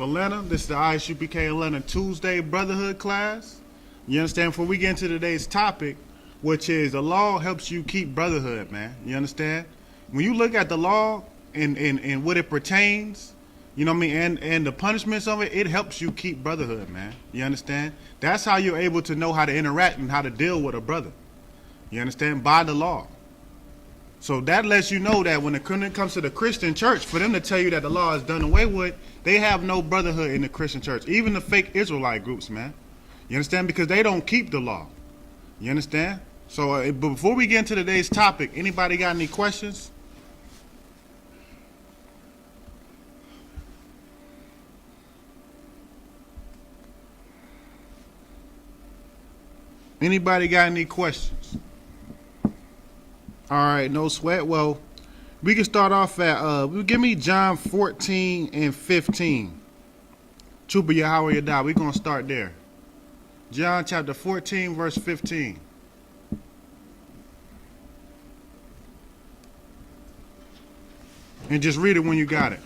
Atlanta. This is the I.S.U.P.K Atlanta Tuesday Brotherhood class. You understand? Before we get into today's topic, which is the law helps you keep brotherhood, man. You understand? When you look at the law and what it pertains, you know what I mean, and the punishments of it, it helps you keep brotherhood, man. You understand? That's how you're able to know how to interact and how to deal with a brother. You understand? By the law. So that lets you know that when it comes to the Christian church, for them to tell you that the law is done away with, they have no brotherhood in the Christian church. Even the fake Israelite groups, man. You understand? Because they don't keep the law. You understand? So but before we get into today's topic, anybody got any questions? Anybody got any questions? All right, no sweat. Well, we can start off at, give me John 14 and 15. Chupa Yahweh Yadah. We're going to start there. John chapter 14, verse 15. And just read it when you got it.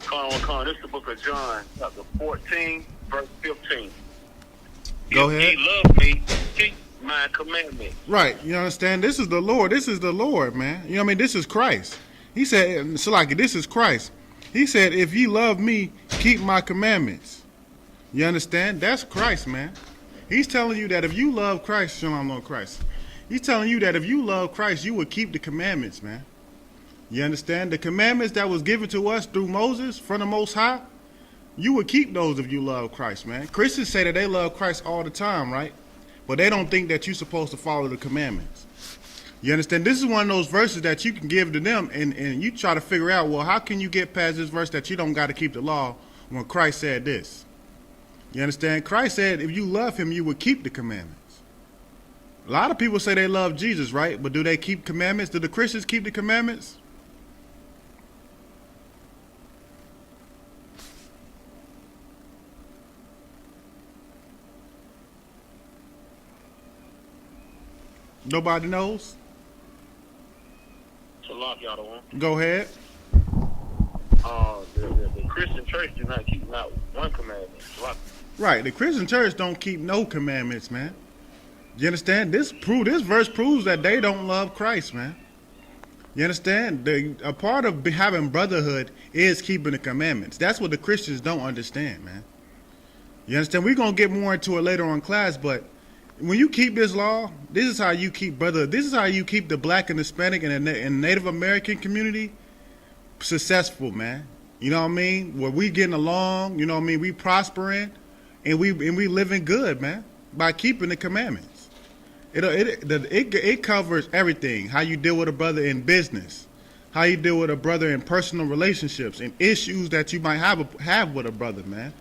This is the book of John, chapter 14, verse 15. Go if ahead. Ye love me, keep my commandments. Right, you understand? This is the Lord. This is the Lord, man. You know what I mean? This is Christ. He said, Salaki, this is Christ. He said, if ye love me, keep my commandments. You understand? That's Christ, man. He's telling you that if you love Christ, Shalom, Lord Christ. He's telling you that if you love Christ, you will keep the commandments, man. You understand? The commandments that was given to us through Moses from the Most High, you would keep those if you love Christ, man. Christians say that they love Christ all the time, right? But they don't think that you're supposed to follow the commandments. You understand? This is one of those verses that you can give to them, and you try to figure out, well, how can you get past this verse that you don't got to keep the law when Christ said this? You understand? Christ said if you love him, you would keep the commandments. A lot of people say they love Jesus, right? But do they keep commandments? Do the Christians keep the commandments? Nobody knows? Go ahead. The Christian church do not keep not one commandment. Right. The Christian church don't keep no commandments, man. You understand? This verse proves that they don't love Christ, man. You understand? A part of having brotherhood is keeping the commandments. That's what the Christians don't understand, man. You understand? We're going to get more into it later on in class, but when you keep this law, this is how you keep brother. This is how you keep the black and Hispanic and Native American community successful, man. You know what I mean? Where we getting along, you know what I mean? We prospering, and we living good, man, by keeping the commandments. It covers everything. How you deal with a brother in business, how you deal with a brother in personal relationships, and issues that you might have with a brother, man.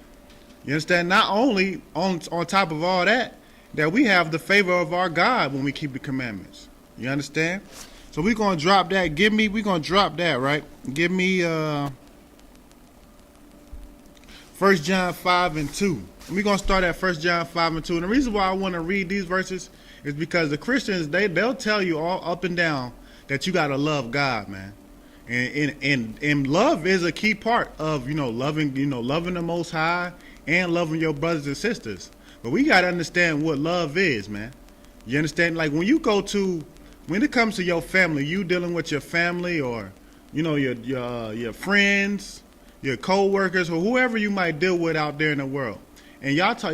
You understand? Not only on top of all that we have the favor of our God when we keep the commandments. You understand? So we're going to drop that. We're going to drop that, right? Give me 1 John 5 and 2. We're going to start at 1 John 5 and 2. And the reason why I want to read these verses is because the Christians, they'll tell you all up and down that you got to love God, man. And love is a key part of, loving the Most High and loving your brothers and sisters. But we got to understand what love is, man. You understand? Like when it comes to your family, you dealing with your family or, your friends, your co-workers, or whoever you might deal with out there in the world. And y'all talk,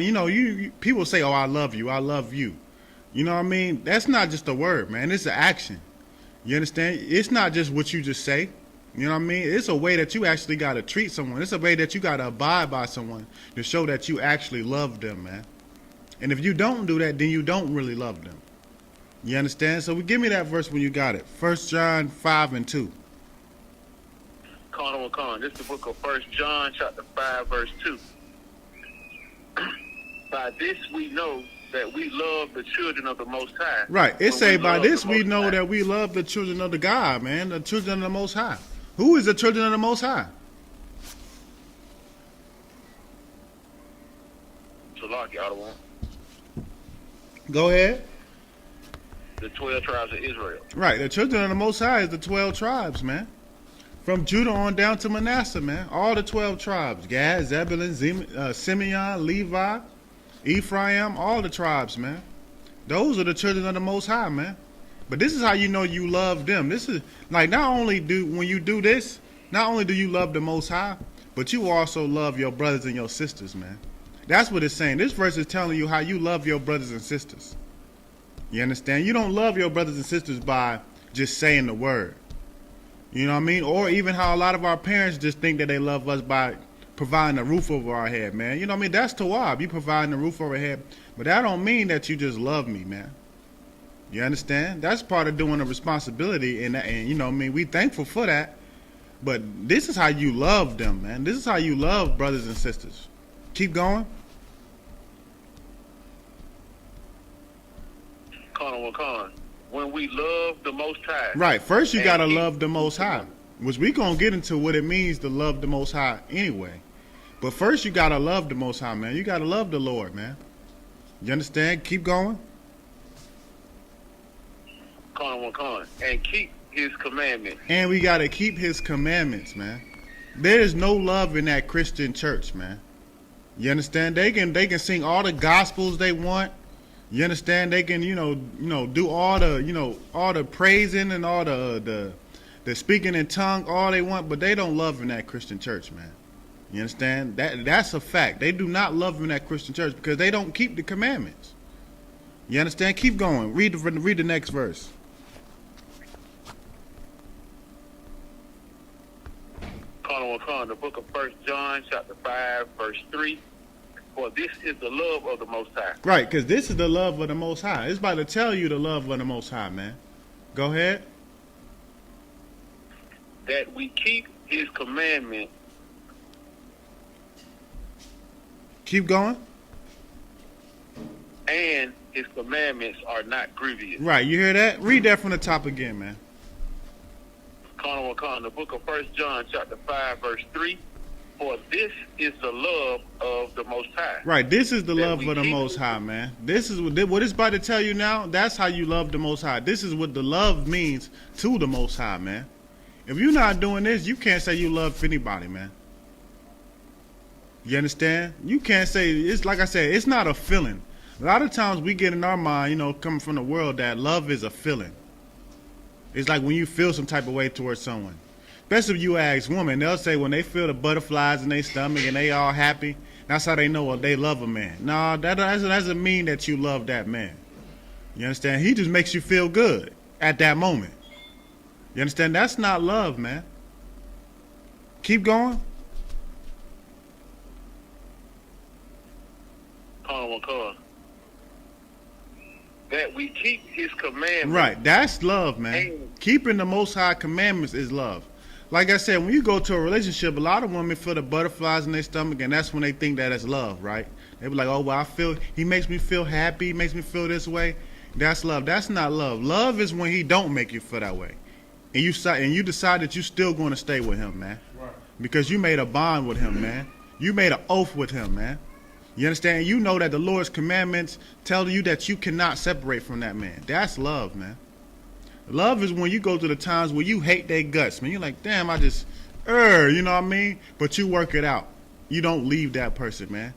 people say, oh, I love you. I love you. You know what I mean? That's not just a word, man. It's an action. You understand? It's not just what you just say. You know what I mean? It's a way that you actually got to treat someone. It's a way that you got to abide by someone to show that you actually love them, man. And if you don't do that, then you don't really love them. You understand? So give me that verse when you got it. 1 John 5 and 2. This is the book of 1 John, chapter 5, verse 2. By this we know that we love the children of the Most High. Right. It say by this we know that we love the children of the God, man. The children of the Most High. Who is the children of the Most High? Go ahead. The 12 tribes of Israel. Right. The children of the Most High is the 12 tribes, man. From Judah on down to Manasseh, man. All the 12 tribes. Gad, Zebulun, Simeon, Levi, Ephraim, all the tribes, man. Those are the children of the Most High, man. But this is how you know you love them. This is like when you do this, not only do you love the Most High, but you also love your brothers and your sisters, man. That's what it's saying. This verse is telling you how you love your brothers and sisters. You understand? You don't love your brothers and sisters by just saying the word. You know what I mean? Or even how a lot of our parents just think that they love us by providing a roof over our head, man. You know what I mean? That's tawab. You providing a roof over our head. But that don't mean that you just love me, man. You understand? That's part of doing a responsibility. And you know what I mean? We thankful for that. But this is how you love them, man. This is how you love brothers and sisters. Keep going. Con. When we love the Most High. Right. First, you got to love the Most High, which we going to get into what it means to love the Most High anyway. But first, you got to love the Most High, man. You got to love the Lord, man. You understand? Keep going. Con. And keep his commandments. And we got to keep his commandments, man. There is no love in that Christian church, man. You understand? They can sing all the gospels they want. You understand? They can, do all the praising and all the speaking in tongue, all they want, but they don't love in that Christian church, man. You understand? That's a fact. They do not love in that Christian church because they don't keep the commandments. You understand? Keep going. Read the next verse. Con, the book of 1 John, chapter 5, verse 3. For this is the love of the Most High. Right, because this is the love of the Most High. It's about to tell you the love of the Most High, man. Go ahead. That we keep his commandment. Keep going. And his commandments are not grievous. Right, you hear that? Read that from the top again, man. Con, the book of 1 John, chapter 5, verse 3. For this is the love of the Most High. Right, this is the love of the Most High, man. This is what it's about to tell you now. That's how you love the Most High. This is what the love means to the Most High, man. If you're not doing this, you can't say you love anybody, man. You understand? You can't say, it's like I said, it's not a feeling. A lot of times we get in our mind, coming from the world, that love is a feeling. It's like when you feel some type of way towards someone. Especially if you ask women, they'll say when they feel the butterflies in their stomach and they all happy, that's how they know they love a man. No, that doesn't mean that you love that man. You understand? He just makes you feel good at that moment. You understand? That's not love, man. Keep going. Con. That we keep his commandments. Right, that's love, man. Keeping the Most High commandments is love. Like I said, when you go to a relationship, a lot of women feel the butterflies in their stomach, and that's when they think that it's love, right? They be like, oh, well, he makes me feel happy, he makes me feel this way. That's love. That's not love. Love is when he don't make you feel that way. And you decide that you still going to stay with him, man. Right. Because you made a bond with him, man. You made an oath with him, man. You understand? You know that the Lord's commandments tell you that you cannot separate from that man. That's love, man. Love is when you go to the times where you hate their guts, man. You're like, damn, you know what I mean? But you work it out. You don't leave that person, man.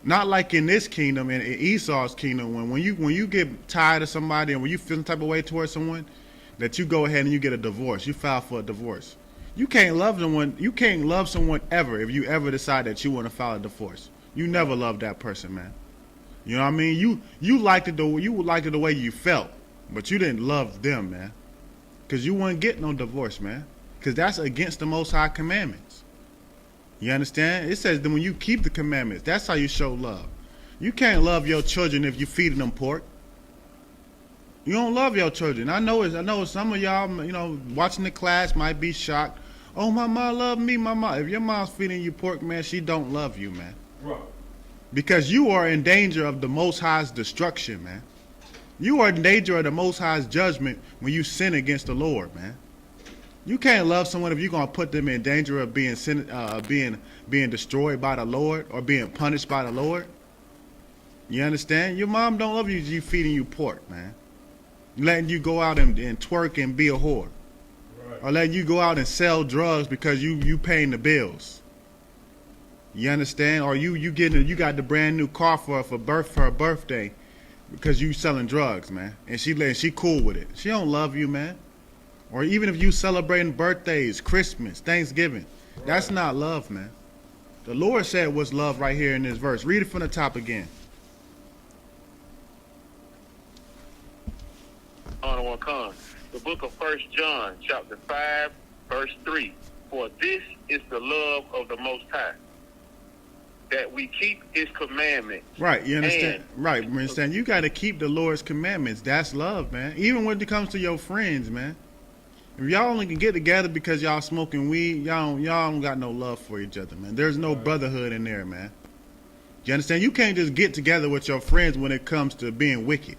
Not like in this kingdom, in Esau's kingdom, when you get tired of somebody and when you feel some type of way towards someone, that you go ahead and you get a divorce. You file for a divorce. You can't love someone ever if you ever decide that you want to file a divorce. You never loved that person, man. You know what I mean? You liked it the way you felt. But you didn't love them, man. Because you wouldn't get no divorce, man. Because that's against the Most High commandments. You understand? It says that when you keep the commandments, that's how you show love. You can't love your children if you're feeding them pork. You don't love your children. I know some of y'all, watching the class might be shocked. Oh, my mom love me, my mom. If your mom's feeding you pork, man, she don't love you, man. Right. Because you are in danger of the Most High's destruction, man. You are in danger of the Most High's judgment when you sin against the Lord, man. You can't love someone if you're going to put them in danger of being destroyed by the Lord or being punished by the Lord. You understand? Your mom don't love you feeding you pork, man. Letting you go out and twerk and be a whore. Right. or letting you go out and sell drugs because you paying the bills. You understand? Or you got the brand new car for her birthday because you selling drugs, man. And she cool with it. She don't love you, man. Or even if you celebrating birthdays, Christmas, Thanksgiving, that's not love, man. The Lord said what's love right here in this verse. Read it from the top again. The book of 1 John, chapter 5, verse 3. For this is the love of the Most High, that we keep His commandments. Right, you understand? Right, you understand? You got to keep the Lord's commandments. That's love, man. Even when it comes to your friends, man. If y'all only can get together because y'all smoking weed, y'all don't got no love for each other, man. There's no brotherhood in there, man. You understand? You can't just get together with your friends when it comes to being wicked.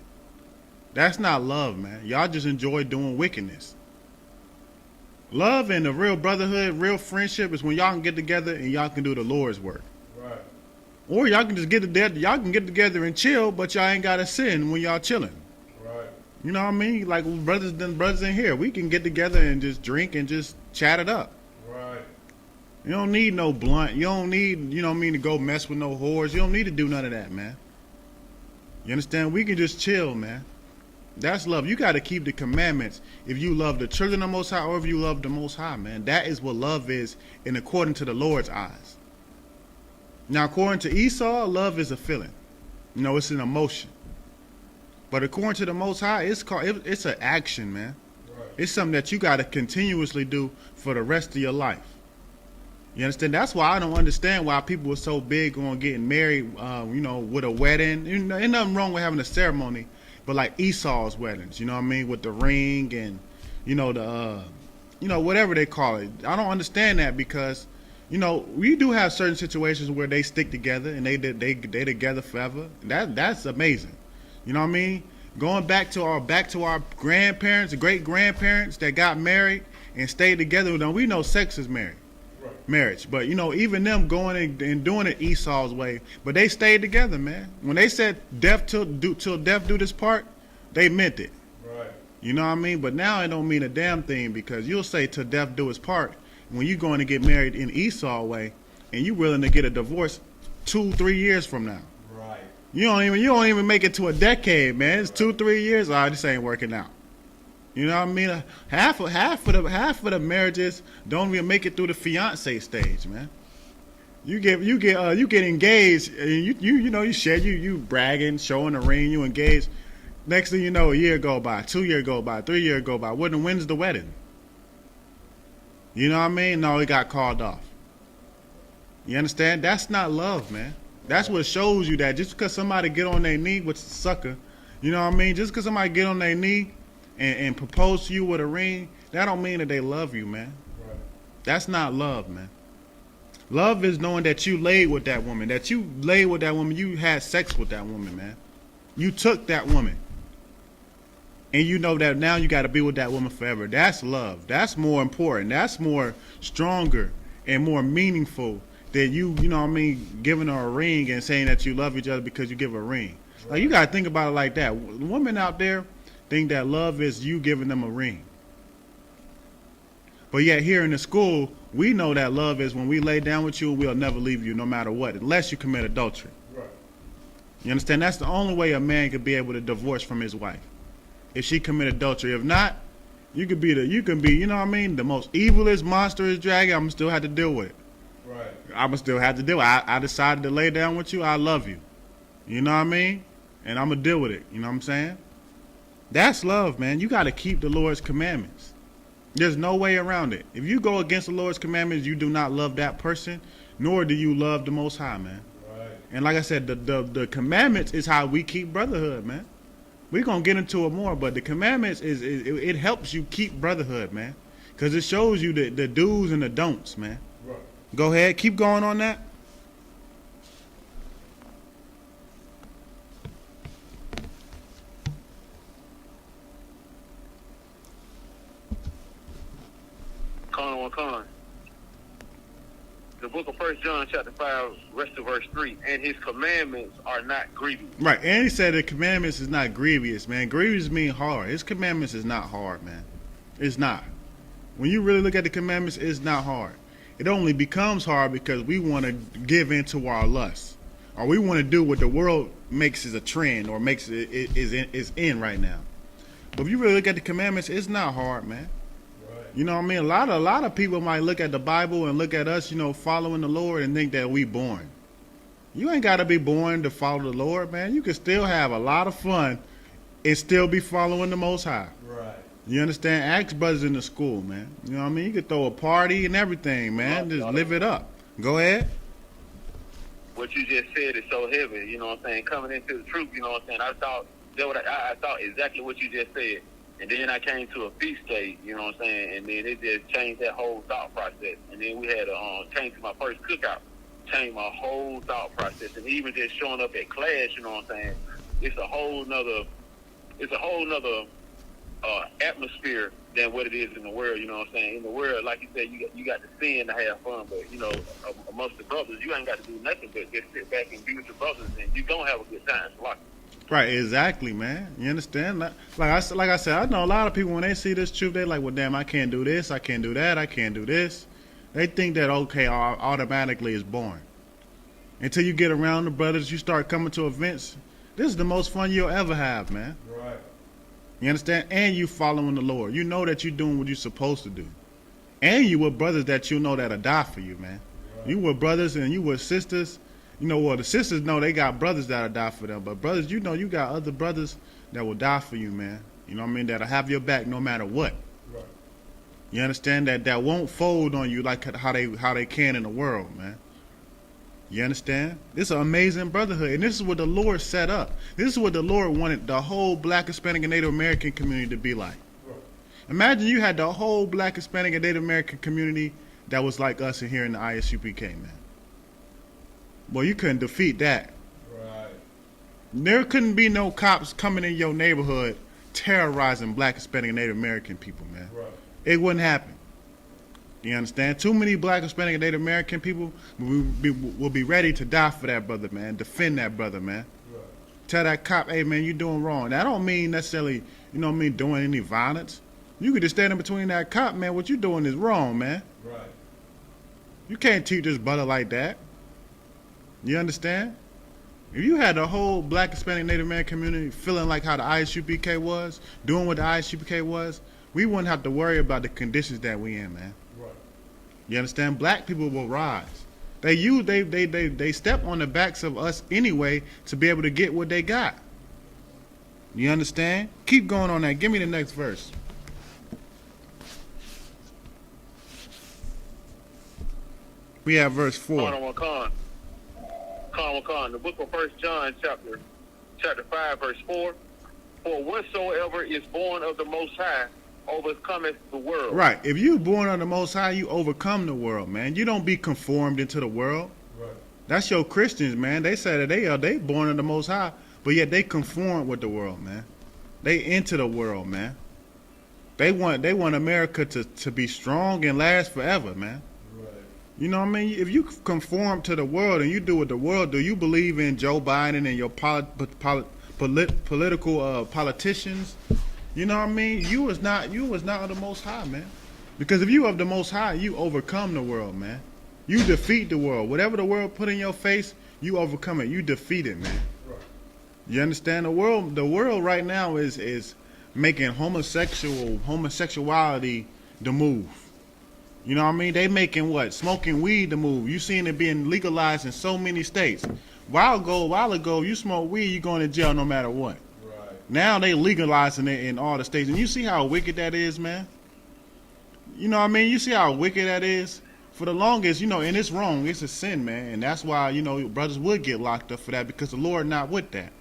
That's not love, man. Y'all just enjoy doing wickedness. Love and the real brotherhood, real friendship is when y'all can get together and y'all can do the Lord's work. Right. Or y'all can just get together. Y'all can get together and chill, but y'all ain't gotta sin when y'all chilling. Right. You know what I mean? Like brothers in here, we can get together and just drink and just chat it up. Right. You don't need no blunt. You don't need, you know what I mean, to go mess with no whores. You don't need to do none of that, man. You understand? We can just chill, man. That's love. You got to keep the commandments if you love the children of the Most High or if you love the Most High, man. That is what love is in according to the Lord's eyes. Now, according to Esau, love is a feeling. You know, it's an emotion. But according to the Most High, it's an action, man. Right. It's something that you got to continuously do for the rest of your life. You understand? That's why I don't understand why people are so big on getting married, you know, with a wedding. You know, ain't nothing wrong with having a ceremony. But like Esau's weddings, you know what I mean, with the ring and, you know, the, you know, whatever they call it. I don't understand that because, you know, we do have certain situations where they stick together and they together forever. That's amazing. You know what I mean? Going back to our grandparents, great grandparents that got married and stayed together. We know sex is marriage, but you know, even them going and doing it Esau's way, but they stayed together, man. When they said till death do this part, they meant it. Right. You know what I mean? But now it don't mean a damn thing because you'll say till death do his part when you're going to get married in Esau way and you willing to get a divorce 2-3 years from now. Right. You don't even make it to a decade, man. It's 2-3 years. Oh, this ain't working out. You know what I mean? Half of the marriages don't even make it through the fiance stage, man. You get engaged, and you bragging, showing the ring, you engaged. Next thing you know, a year go by, 2 years go by, 3 years go by. When's the wedding? You know what I mean? No, it got called off. You understand? That's not love, man. That's what shows you that just because somebody get on their knee, which is a sucker, you know what I mean? Just because somebody get on their knee and propose to you with a ring, that don't mean that they love you, man. Right. That's not love, man. Love is knowing that you laid with that woman, you had sex with that woman, man. You took that woman. And you know that now you got to be with that woman forever. That's love. That's more important. That's more stronger and more meaningful than you know what I mean, giving her a ring and saying that you love each other because you give her a ring. Right. Like, you got to think about it like that. Women out there think that love is you giving them a ring. But yet here in the school, we know that love is when we lay down with you, we'll never leave you no matter what, unless you commit adultery. Right. You understand? That's the only way a man could be able to divorce from his wife. If she commit adultery. If not, you can be, you know what I mean, the most evilest, monstrous dragon, I'm still have to deal with it. Right. I'm still have to deal with it. I decided to lay down with you, I love you. You know what I mean? And I'm going to deal with it. You know what I'm saying? That's love, man. You got to keep the Lord's commandments. There's no way around it. If you go against the Lord's commandments, you do not love that person, nor do you love the Most High, man. Right. And like I said, the commandments is how we keep brotherhood, man. We're going to get into it more, but the commandments, it helps you keep brotherhood, man, because it shows you the do's and the don'ts, man. Right. Go ahead. Keep going on that. The book of 1 John chapter 5, rest of verse 3, and his commandments are not grievous. Right, and he said the commandments is not grievous, man. Grievous mean hard. His commandments is not hard, man. It's not. When you really look at the commandments, it's not hard. It only becomes hard because we want to give in to our lusts, or we want to do what the world makes as a trend or makes it is in right now. But if you really look at the commandments, it's not hard, man. Right. You know what I mean? A lot of people might look at the Bible and look at us, following the Lord and think that we boring. You ain't got to be born to follow the Lord, man. You can still have a lot of fun and still be following the Most High. Right. You understand? Ask brothers in the school, man. You know what I mean? You could throw a party and everything, man. Just live it up. Go ahead. What you just said is so heavy, you know what I'm saying? Coming into the truth, you know what I'm saying? I thought exactly what you just said. And then I came to a feast day, you know what I'm saying? And then it just changed that whole thought process. And then we had to change to my first cookout. Changed my whole thought process. And even just showing up at class, you know what I'm saying? It's a whole nother atmosphere than what it is in the world, you know what I'm saying? In the world, like you said, you got to sin to have fun, but amongst the brothers, you ain't got to do nothing but just sit back and be with your brothers, and you gonna have a good time. Right, exactly, man. You understand? Like I said, I know a lot of people when they see this truth, they like, well, damn, I can't do this, I can't do that, I can't do this. They think that automatically is boring. Until you get around the brothers, you start coming to events. This is the most fun you'll ever have, man. Right. You understand? And you following the Lord. You know that you're doing what you're supposed to do. And you with brothers that you know that'll die for you, man. Right. You with brothers and you with sisters. The sisters know they got brothers that'll die for them. But brothers, you got other brothers that will die for you, man. You know what I mean? That'll have your back no matter what. Right. You understand? That won't fold on you like how they can in the world, man. You understand? This is an amazing brotherhood, and this is what the Lord set up. This is what the Lord wanted the whole Black, Hispanic, and Native American community to be like. Right. Imagine you had the whole Black, Hispanic, and Native American community that was like us in here in the I.S.U.P.K, man. Well, you couldn't defeat that. Right. There couldn't be no cops coming in your neighborhood terrorizing Black, Hispanic, and Native American people, man. Right. It wouldn't happen. You understand? Too many Black, Hispanic, and Native American people will be ready to die for that brother, man. Defend that brother, man. Right. Tell that cop, hey, man, you're doing wrong. That don't mean necessarily, doing any violence. You could just stand in between that cop, man. What you doing is wrong, man. Right. You can't teach this brother like that. You understand? If you had the whole Black, Hispanic, Native American community feeling like how the I.S.U.P.K was, doing what the I.S.U.P.K was, we wouldn't have to worry about the conditions that we in, man. Right. You understand? Black people will rise. They step on the backs of us anyway to be able to get what they got. You understand? Keep going on that. Give me the next verse. We have verse 4. The book of 1 John, chapter 5, verse 4. For whatsoever is born of the Most High overcometh the world. Right. If you're born of the Most High, you overcome the world, man. You don't be conformed into the world. Right. That's your Christians, man. They say that they born of the Most High, but yet they conform with the world, man. They into the world, man. They want America to be strong and last forever, man. Right. You know what I mean? If you conform to the world and you do what the world do, you believe in Joe Biden and your political politicians. You know what I mean? You was not of the Most High, man. Because if you of the Most High, you overcome the world, man. You defeat the world. Whatever the world put in your face, you overcome it. You defeat it, man. Right. You understand? The world right now is making homosexuality the move. You know what I mean? They making what? Smoking weed the move. You seen it being legalized in so many states. A while ago, you smoke weed, you going to jail no matter what. Now they legalizing it in all the states. And you see how wicked that is, man? You know what I mean? You see how wicked that is? For the longest, and it's wrong. It's a sin, man. And that's why, brothers would get locked up for that because the Lord not with that.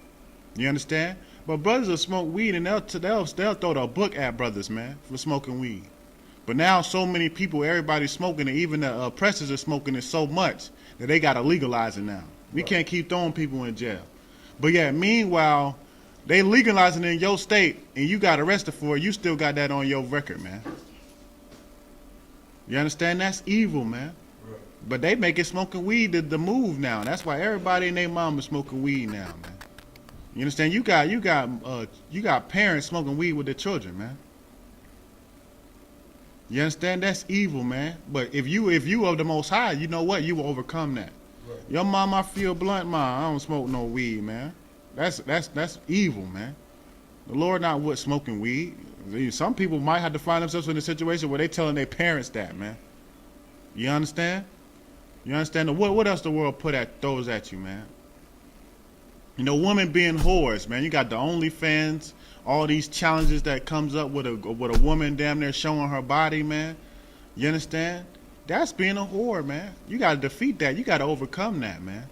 You understand? But brothers will smoke weed and they'll throw the book at brothers, man, for smoking weed. But now so many people, everybody's smoking it. Even the oppressors are smoking it so much that they got to legalize it now. We can't keep throwing people in jail. But yeah, meanwhile, they legalizing it in your state, and you got arrested for it. You still got that on your record, man. You understand? That's evil, man. Right. But they make it smoking weed the move now. That's why everybody and their mom is smoking weed now, man. You understand? You got parents smoking weed with their children, man. You understand? That's evil, man. But if you of the Most High, you know what? You will overcome that. Right. Your mom, I feel blunt, I don't smoke no weed, man. That's evil, man. The Lord not with smoking weed. Some people might have to find themselves in a situation where they telling their parents that, man. You understand? You understand? What else the world throws at you, man? You know, women being whores, man. You got the OnlyFans, all these challenges that comes up with a woman damn near showing her body, man. You understand? That's being a whore, man. You got to defeat that. You got to overcome that, man.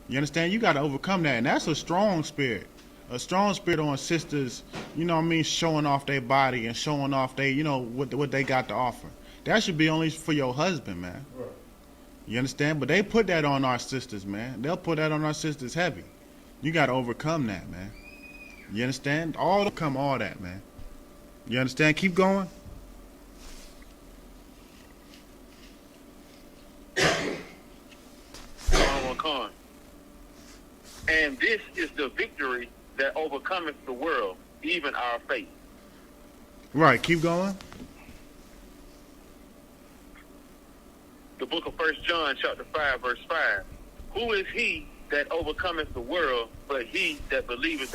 You understand? You got to overcome that, and that's a strong spirit. A strong spirit on sisters, you know what I mean, showing off their body and showing off they, you know, what they got to offer. That should be only for your husband, man. Right. You understand? But they put that on our sisters, man. They'll put that on our sisters heavy. You got to overcome that, man. You understand? Overcome all that, man. You understand? Keep going. Con. And this is the victory that overcometh the world, even our faith. Right, keep going. The book of 1 John, chapter 5, verse 5. Who is he that overcometh the world, but he that believeth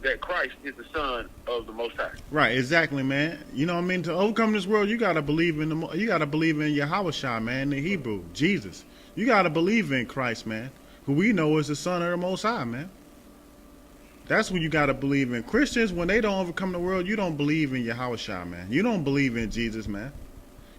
that Christ is the Son of the Most High? Right, exactly, man. You know what I mean? To overcome this world, you gotta believe in Yahushua, man, the Hebrew, Jesus. You gotta believe in Christ, man, who we know is the Son of the Most High, man. That's what you gotta believe in. Christians, when they don't overcome the world, you don't believe in Yahushua, man. You don't believe in Jesus, man.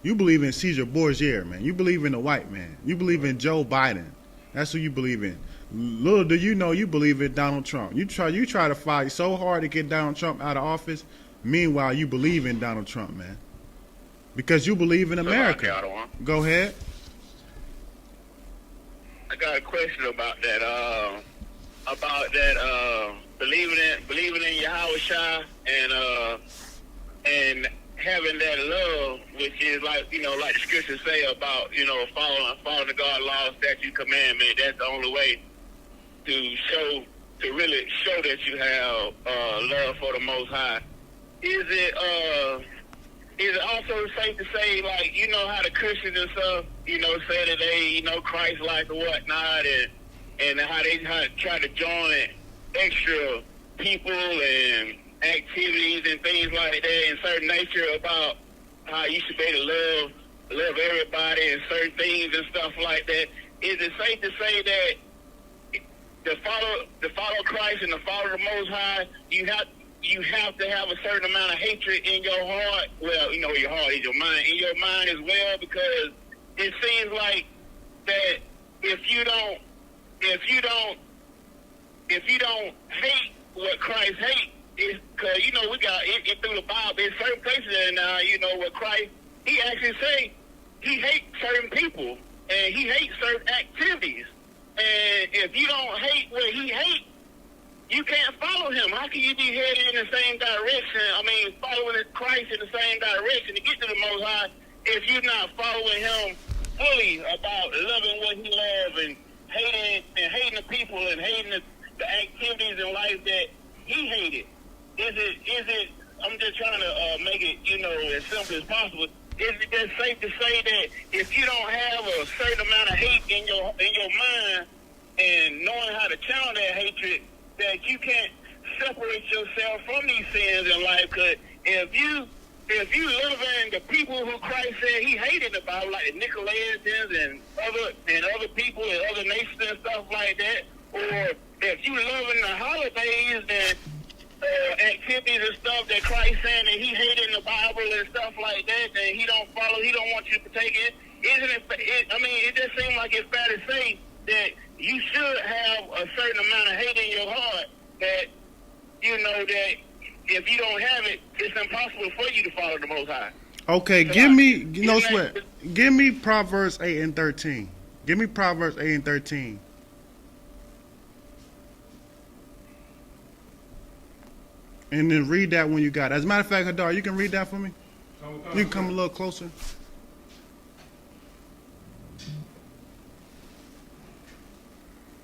You believe in Caesar Borgia, man. You believe in the white man. You believe in Joe Biden. That's who you believe in. Little do you know, you believe in Donald Trump. You try to fight so hard to get Donald Trump out of office. Meanwhile, you believe in Donald Trump, man, because you believe in America. Go ahead. I got a question about that. Believing in Yahushua and having that love, which is like, you know, like the scriptures say about, you know, following the God law, statute, commandment. That's the only way to really show that you have love for the Most High. Is it also safe to say, like, you know how the Christians and stuff, you know, say that they, you know, Christ-like or whatnot, and how they try to join extra people and activities and things like that in certain nature about how you should be able to love everybody and certain things and stuff like that. Is it safe to say that to follow Christ and to follow the Most High, you have to have a certain amount of hatred in your heart? Well, you know, your heart is your mind, in your mind as well, because it seems like that if you don't hate what Christ hates, because, you know, we got it through the Bible. There's certain places in you know, where Christ, he actually say he hates certain people and he hates certain activities. And if you don't hate what he hates, you can't follow him. How can you be headed in the same direction? I mean, following Christ in the same direction to get to the Most High, if you're not following him fully about loving what he loves and hating the people and hating the activities in life that he hated. Is it? I'm just trying to make it, you know, as simple as possible. Is it just safe to say that if you don't have a certain amount of hate in your mind and knowing how to channel that hatred, that you can't separate yourself from these sins in life? Because if you loving the people who Christ said he hated about, like the Nicolaitans and other people and other nations and stuff like that, or if you loving the holidays and activities and stuff that Christ saying that he hated in the Bible and stuff like that, and he don't follow, he don't want you to partake in, it just seems like it's fair to say that you should have a certain amount of hate in your heart that, you know, that if you don't have it, it's impossible for you to follow the Most High. Okay, so give me, no sweat, give me Proverbs 8 and 13. Give me Proverbs 8 and 13. And then read that when you got it. As a matter of fact, Hadar, you can read that for me? You can come a little closer.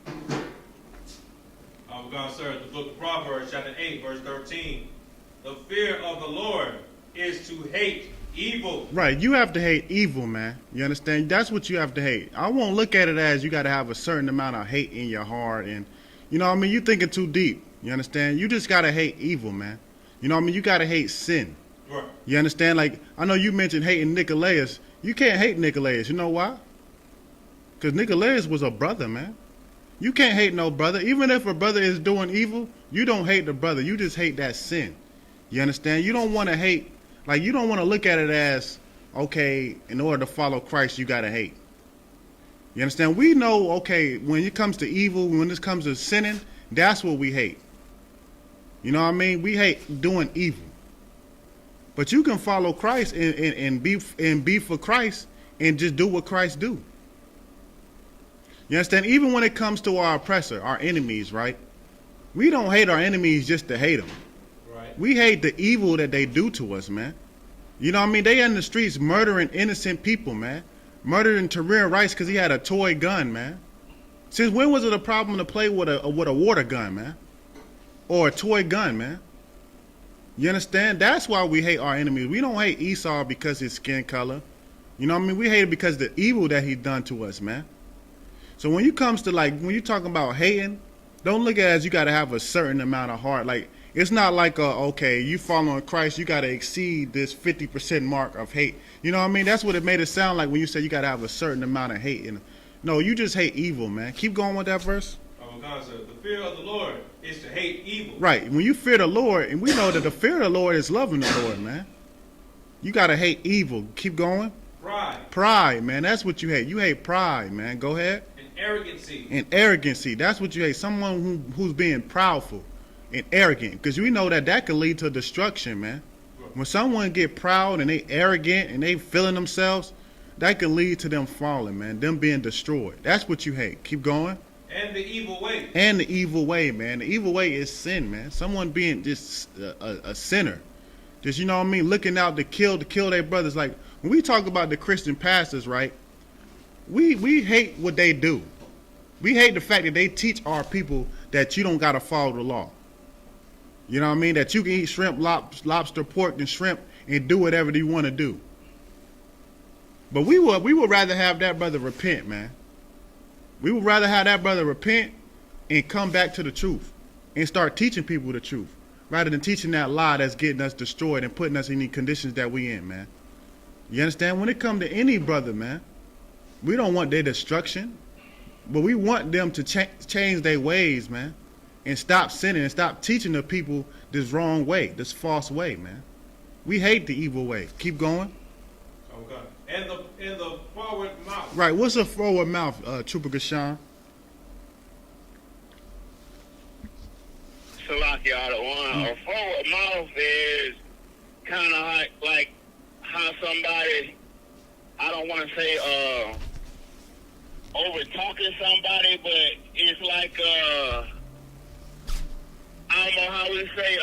We're going to start the book of Proverbs, chapter 8, verse 13. The fear of the Lord is to hate evil. Right, you have to hate evil, man. You understand? That's what you have to hate. I won't look at it as you got to have a certain amount of hate in your heart, and you know what I mean? You thinking too deep. You understand? You just got to hate evil, man. You know what I mean? You got to hate sin. Right. You understand? Like, I know you mentioned hating Nicolaus. You can't hate Nicolaus. You know why? Because Nicolaus was a brother, man. You can't hate no brother. Even if a brother is doing evil, you don't hate the brother. You just hate that sin. You understand? You don't want to hate, like, you don't want to look at it as, okay, in order to follow Christ, you got to hate. You understand? We know, okay, when it comes to evil, when it comes to sinning, that's what we hate. You know what I mean? We hate doing evil. But you can follow Christ and be for Christ and just do what Christ do. You understand? Even when it comes to our oppressor, our enemies, right? We don't hate our enemies just to hate them. Right. We hate the evil that they do to us, man. You know what I mean? They in the streets murdering innocent people, man. Murdering Tahrir Rice because he had a toy gun, man. Since when was it a problem to play with a water gun, man? Or a toy gun, man? You understand? That's why we hate our enemies. We don't hate Esau because his skin color. You know what I mean? We hate it because the evil that he done to us, man. So when you comes to, like, when you talking about hating, don't look at it as you got to have a certain amount of heart. Like, it's not like, okay, you following Christ, you got to exceed this 50% mark of hate. You know what I mean? That's what it made it sound like when you said you got to have a certain amount of hate. No, you just hate evil, man. Keep going with that verse. Oh, God said, the fear of the Lord is to hate evil. Right. When you fear the Lord, and we know that the fear of the Lord is loving the Lord, man. You got to hate evil. Keep going. Pride. Pride, man. That's what you hate. You hate pride, man. Go ahead. And arrogancy. And arrogancy. That's what you hate. Someone who's being proudful and arrogant. Because we know that could lead to destruction, man. When someone get proud and they arrogant and they feeling themselves, that can lead to them falling, man. Them being destroyed. That's what you hate. Keep going. And the evil way. And the evil way, man. The evil way is sin, man. Someone being just a sinner. Just, you know what I mean, looking out to kill their brothers. Like, when we talk about the Christian pastors, right, we hate what they do. We hate the fact that they teach our people that you don't got to follow the law. You know what I mean? That you can eat shrimp, lobster, pork, and shrimp and do whatever you want to do. But we would rather have that brother repent, man. We would rather have that brother repent and come back to the truth and start teaching people the truth rather than teaching that lie that's getting us destroyed and putting us in the conditions that we in, man. You understand? When it comes to any brother, man, we don't want their destruction, but we want them to change their ways, man, and stop sinning and stop teaching the people this wrong way, this false way, man. We hate the evil way. Keep going. Oh, God. And the forward mouth. Right. What's a forward mouth, Trooper Gashan? Salaki out of one. A forward mouth is kind of like how somebody, I don't want to say over talking somebody, but it's like I don't know how we say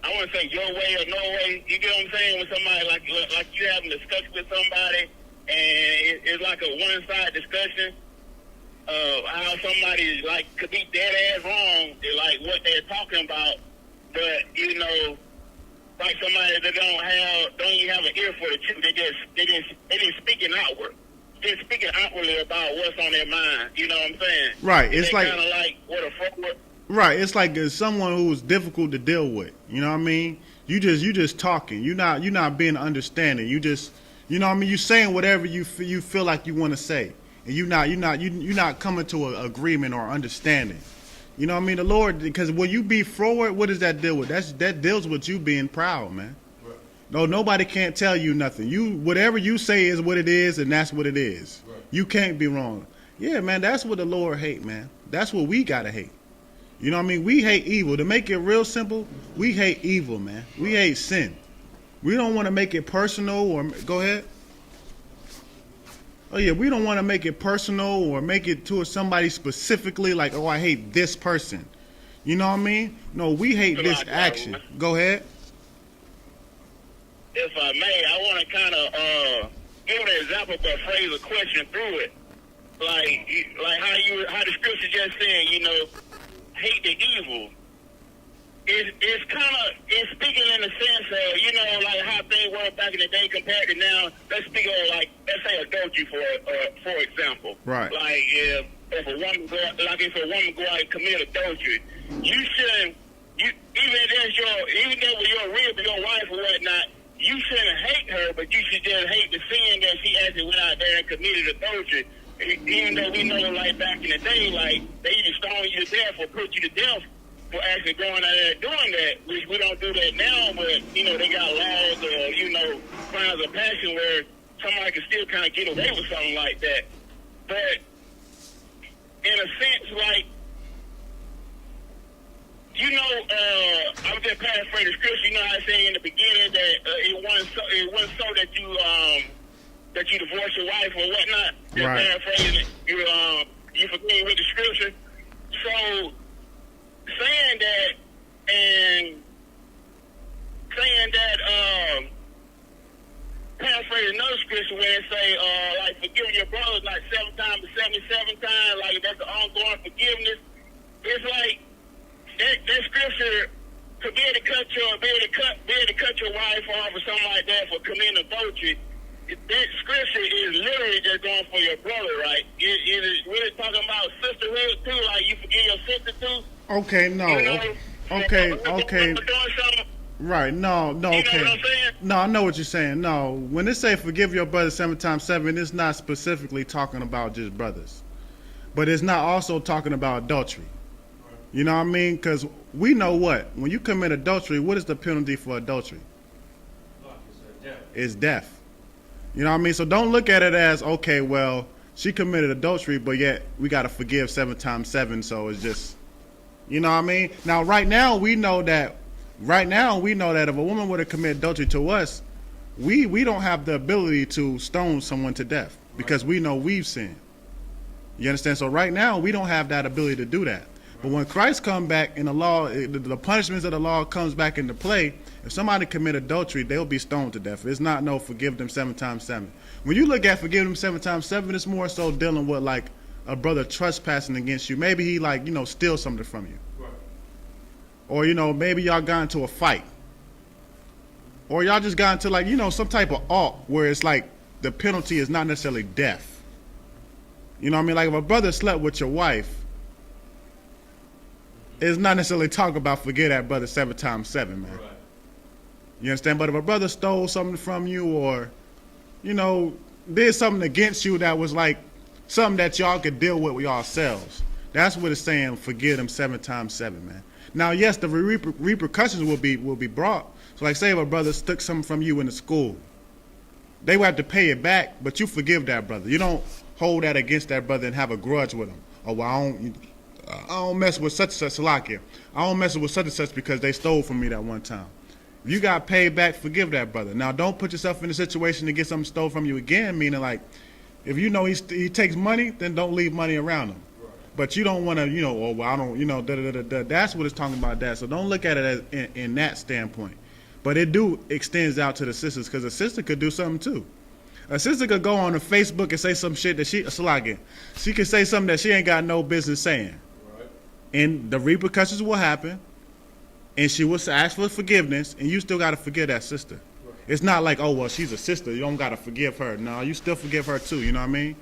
I want to say your way or no way. You get what I'm saying? When somebody like you having a discussion with somebody and it's like a one-side discussion. How somebody like could be dead ass wrong, like what they're talking about, but you know, like somebody that don't even have an ear for the truth. They just speaking outward, just speaking outwardly about what's on their mind. You know what I'm saying? Right. It's like kind of like what a forward. Right. It's like someone who's difficult to deal with. You know what I mean? You just talking. You're not being understanding. You just, you know what I mean? You saying whatever you feel like you want to say. And you're not coming to an agreement or understanding. You know what I mean? The Lord, because when you be forward, what does that deal with? That deals with you being proud, man. Right. No, nobody can't tell you nothing. Whatever you say is what it is, and that's what it is. Right. You can't be wrong. Yeah, man, that's what the Lord hate, man. That's what we gotta hate. You know what I mean? We hate evil. To make it real simple, we hate evil, man. We hate sin. We don't want to make it personal or go ahead. Oh, yeah, we don't want to make it personal or make it to somebody specifically like, oh, I hate this person. You know what I mean? No, we hate this action. Go ahead. If I may, I want to kind of give an example but phrase a question through it. Like how the scripture just said, you know, hate the evil. it's kind of it's speaking in the sense of, you know, like how things were back in the day compared to now. Let's speak of, like, let's say adultery for example. Right. Like if a woman go out and commit adultery, you shouldn't. Even though you're real to your wife or whatnot, you shouldn't hate her, but you should just hate the sin that she actually went out there and committed adultery. Even though we know, like, back in the day, like, they used to stone you to death or put you to death for actually going out there and doing that, which we don't do that now, but, you know, they got laws or, you know, crimes of passion where somebody can still kind of get away with something like that. But in a sense, like, you know, I'm just paraphrasing the scripture. You know how I say in the beginning that it wasn't so that you divorce your wife or whatnot. Just right. Paraphrasing it. You familiar with the scripture? So saying that paraphrasing another scripture where it say like forgiving your brothers like 7 times to 77 times, like that's the ongoing forgiveness. It's like that scripture to be able to cut your wife off or something like that for committing adultery. That scripture is literally just going for your brother, right? It is really talking about sisterhood too, like you forgive your sister too. Okay, no. You know, Okay. Right, no, you okay. know what I'm saying? No, I know what you're saying. No, when they say forgive your brother 7 times 7, it's not specifically talking about just brothers. But it's not also talking about adultery. You know what I mean? Because we know what? When you commit adultery, what is the penalty for adultery? It's death. You know what I mean? So don't look at it as, okay, well, she committed adultery, but yet we got to forgive 7 times 7, so it's just, you know what I mean? Now, right now, we know that if a woman were to commit adultery to us, we don't have the ability to stone someone to death because we know we've sinned. You understand? So right now, we don't have that ability to do that. But when Christ comes back and the law, the punishments of the law comes back into play, if somebody commit adultery, they'll be stoned to death. It's not no forgive them 7 times 7. When you look at forgive them 7 times 7, it's more so dealing with like a brother trespassing against you. Maybe he like, you know, steal something from you. Right. Or, you know, maybe y'all got into a fight. Or y'all just got into like, you know, some type of alt where it's like the penalty is not necessarily death. You know what I mean? Like if a brother slept with your wife, it's not necessarily talk about forget that brother 7 times 7, man. Right. You understand? But if a brother stole something from you or, you know, did something against you that was like something that y'all could deal with yourselves, that's what it's saying, forgive them 7 times 7, man. Now, yes, the repercussions will be brought. So like say if a brother took something from you in the school, they will have to pay it back, but you forgive that brother. You don't hold that against that brother and have a grudge with him. Oh, well, I don't mess with such and such, Salakia. I don't mess with such and such because they stole from me that one time. If you got paid back, forgive that brother. Now, don't put yourself in a situation to get something stole from you again, meaning like, if you know he takes money, then don't leave money around him. Right. But you don't want to, you know, oh, well, I don't, you know, da-da-da-da-da. That's what it's talking about, that. So don't look at it as in that standpoint. But it do extends out to the sisters, because a sister could do something too. A sister could go on Facebook and say some shit that she could say something that she ain't got no business saying. Right. And the repercussions will happen, and she will ask for forgiveness, and you still got to forgive that sister. Right. It's not like, oh, well, she's a sister, you don't got to forgive her. No, you still forgive her too, you know what I mean?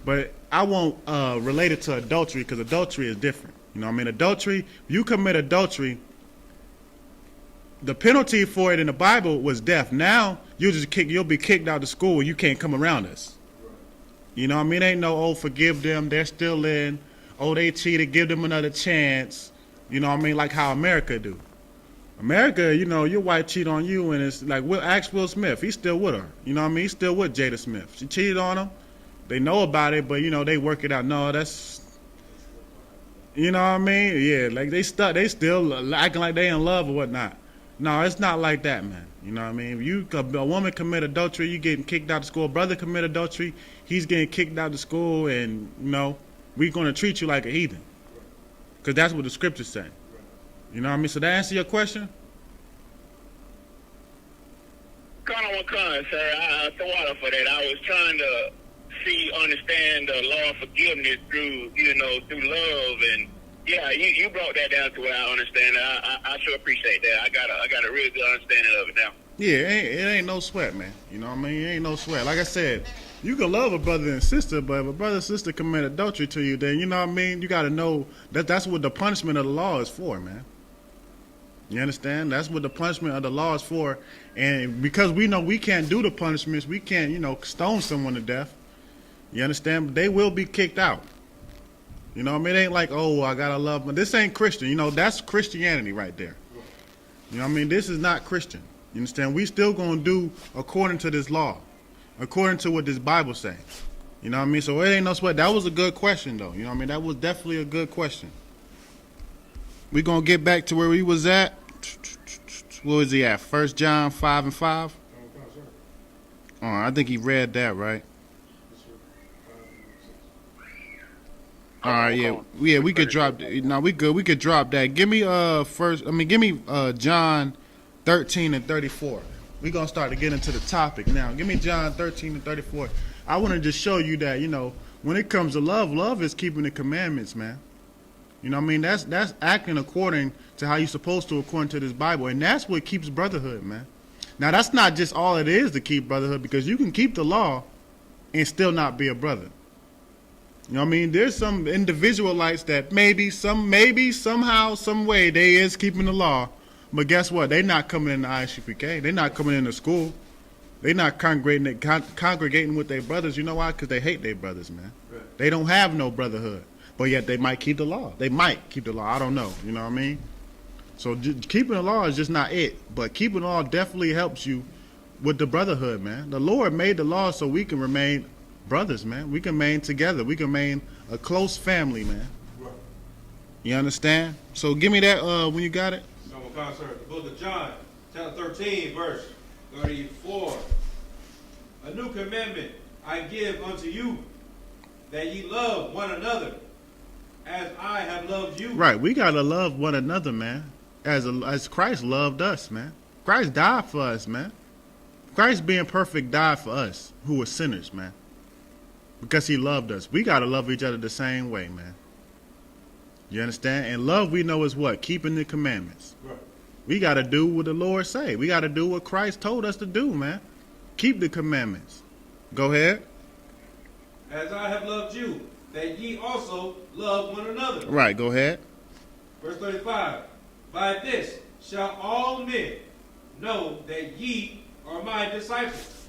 But I won't relate it to adultery, because adultery is different. You know what I mean? Adultery, you commit adultery, the penalty for it in the Bible was death. Now you'll be kicked out of school. You can't come around us. Right. You know what I mean? Ain't no, oh, forgive them, they're still in. Oh, they cheated, give them another chance. You know what I mean? Like how America do. America, you know, your wife cheat on you, and it's like, ask Will Smith. He's still with her. You know what I mean? He's still with Jada Smith. She cheated on him. They know about it, but, you know, they work it out. No, that's, you know what I mean? Yeah, like they still acting like they in love or whatnot. No, it's not like that, man. You know what I mean? If a woman commit adultery, you getting kicked out of school. A brother commit adultery, he's getting kicked out of school, and, you know, we're going to treat you like a heathen. Because that's what the scriptures say. You know what I mean? So that answer your question? Sir. I thought for that. I was trying to understand the law of forgiveness through love and Yeah, you brought that down to what I understand. I sure appreciate that. I got a really good understanding of it now. Yeah, it ain't no sweat, man. You know what I mean? It ain't no sweat. Like I said, you can love a brother and sister, but if a brother and sister commit adultery to you, then you know what I mean? You got to know that that's what the punishment of the law is for, man. You understand? That's what the punishment of the law is for. And because we know we can't do the punishments, we can't, stone someone to death. You understand? But they will be kicked out. You know what I mean? It ain't like, oh, I got to love them. This ain't Christian. That's Christianity right there. You know what I mean? This is not Christian. You understand? We still going to do according to this law, according to what this Bible say. You know what I mean? So it ain't no sweat. That was a good question, though. You know what I mean? That was definitely a good question. We're going to get back to where we was at. What was he at? 1 John 5 and 5? Oh, I think he read that, right? All right, yeah, we could drop. No, we good. We could drop that. Give me John 13 and 34. We're gonna start to get into the topic now. Give me John 13 and 34. I want to just show you that when it comes to love is keeping the commandments, man. You know what I mean? That's acting according to how you're supposed to according to this Bible, and that's what keeps brotherhood, man. Now that's not just all it is to keep brotherhood, because you can keep the law and still not be a brother. You know what I mean? There's some individualites that maybe somehow, some way they is keeping the law, but guess what? They not coming into I.S.U.P.K. They not coming into school. They not congregating with their brothers. You know why? Because they hate their brothers, man. Right. They don't have no brotherhood, but yet they might keep the law. They might keep the law. I don't know. You know what I mean? So keeping the law is just not it, but keeping the law definitely helps you with the brotherhood, man. The Lord made the law so we can remain brothers, man. We can remain together. We can remain a close family, man. Right. You understand? So give me that when you got it. The book of John, chapter 13, verse 34. A new commandment I give unto you, that ye love one another, as I have loved you. Right. We got to love one another, man. As Christ loved us, man. Christ died for us, man. Christ being perfect died for us, who were sinners, man. Because he loved us. We got to love each other the same way, man. You understand? And love, we know, is what? Keeping the commandments. Right. We got to do what the Lord say. We got to do what Christ told us to do, man. Keep the commandments. Go ahead. As I have loved you, that ye also love one another. Right, go ahead. Verse 35. By this shall all men know that ye are my disciples,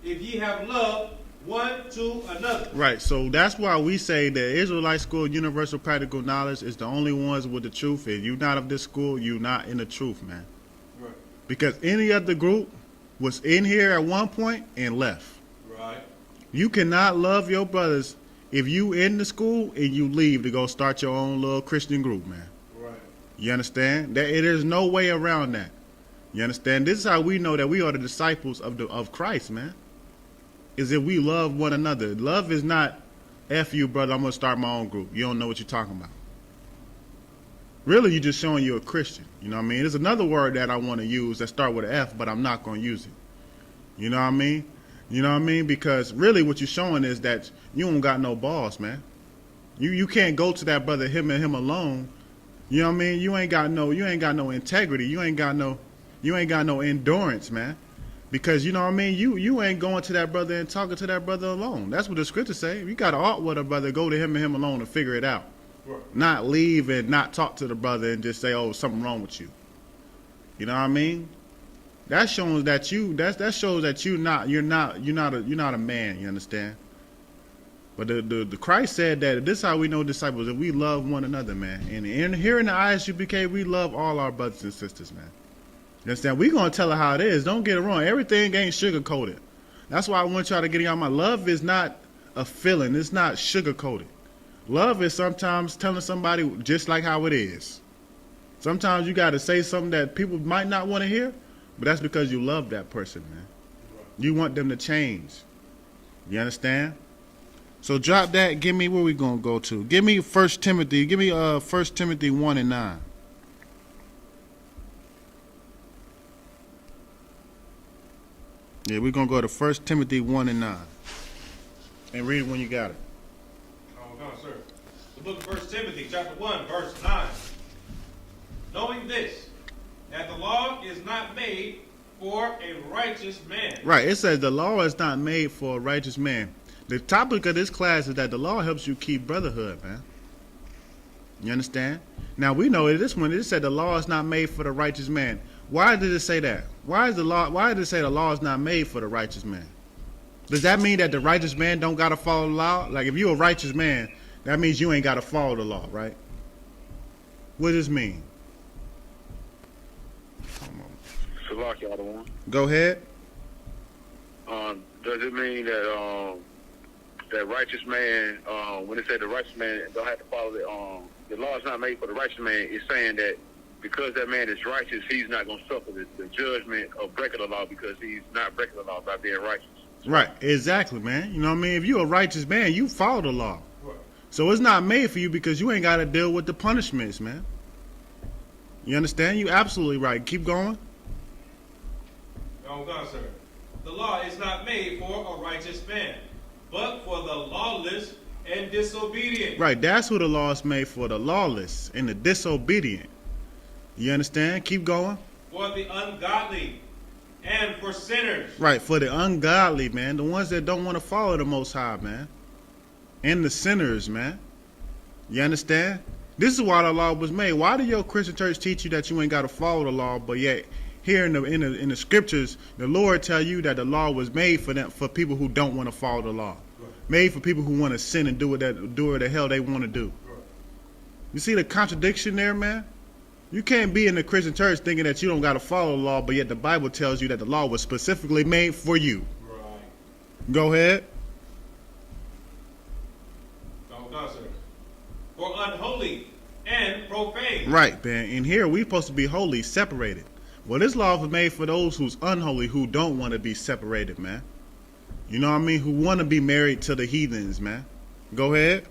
if ye have love one to another. Right, so that's why we say the Israelite school, universal practical knowledge, is the only ones with the truth. If you're not of this school, you're not in the truth, man. Right. Because any other group was in here at one point and left. Right. You cannot love your brothers if you in the school and you leave to go start your own little Christian group, man. Right. You understand? There's no way around that. You understand? This is how we know that we are the disciples of Christ, man. Is if we love one another. Love is not, F you, brother, I'm going to start my own group. You don't know what you're talking about. Really, you're just showing you're a Christian. You know what I mean? There's another word that I want to use that start with an F, but I'm not going to use it. You know what I mean? You know what I mean? Because really what you're showing is that you don't got no balls, man. You can't go to that brother, him and him alone. You know what I mean? You ain't got no integrity. You ain't got no endurance, man. Because, you know what I mean, you ain't going to that brother and talking to that brother alone. That's what the scriptures say. You got to art with a brother, go to him and him alone and figure it out. Right. Not leave and not talk to the brother and just say, oh, something wrong with you. You know what I mean? That shows that you're not a man, you understand? But the Christ said that this is how we know disciples, that we love one another, man. And here in the I.S.U.P.K, we love all our brothers and sisters, man. You understand? We're going to tell her how it is. Don't get it wrong. Everything ain't sugar-coated. That's why I want y'all to get y'all my love is not a feeling. It's not sugar-coated. Love is sometimes telling somebody just like how it is. Sometimes you got to say something that people might not want to hear, but that's because you love that person, man. You want them to change. You understand? So drop that. Give me where we going to go to. Give me 1 Timothy. Give me 1 Timothy 1 and 9. Yeah, we're going to go to 1 Timothy 1 and 9. And read it when you got it. Oh, God, sir. The book of 1 Timothy, chapter 1, verse 9. Knowing this, that the law is not made for a righteous man. Right. It says the law is not made for a righteous man. The topic of this class is that the law helps you keep brotherhood, man. You understand? Now we know this one. It said the law is not made for the righteous man. Why did it say that? Why did it say the law is not made for the righteous man? Does that mean that the righteous man don't gotta follow the law? Like if you're a righteous man, that means you ain't gotta follow the law, right? What does this mean? Salaki, other one. Go ahead. Does it mean that that righteous man, when it said the righteous man don't have to follow the law is not made for the righteous man, it's saying that because that man is righteous, he's not going to suffer the judgment of breaking the law because he's not breaking the law by being righteous. Right, exactly, man. You know what I mean? If you're a righteous man, you follow the law. Right. So it's not made for you because you ain't got to deal with the punishments, man. You understand? You absolutely right. Keep going. Oh God, sir. The law is not made for a righteous man, but for the lawless and disobedient. Right, that's who the law is made for, the lawless and the disobedient. You understand? Keep going. For the ungodly and for sinners. Right, for the ungodly, man. The ones that don't want to follow the Most High, man. And the sinners, man. You understand? This is why the law was made. Why did your Christian church teach you that you ain't got to follow the law, but yet here in the scriptures, the Lord tell you that the law was made for them, for people who don't want to follow the law. Right. Made for people who want to sin and do what the hell they want to do. Right. You see the contradiction there, man? You can't be in the Christian church thinking that you don't got to follow the law, but yet the Bible tells you that the law was specifically made for you. Right. Go ahead. Oh God, sir. For unholy and profane. Right, man. In here, we supposed to be holy, separated. Well, this law was made for those who's unholy, who don't want to be separated, man. You know what I mean? Who want to be married to the heathens, man. Go ahead.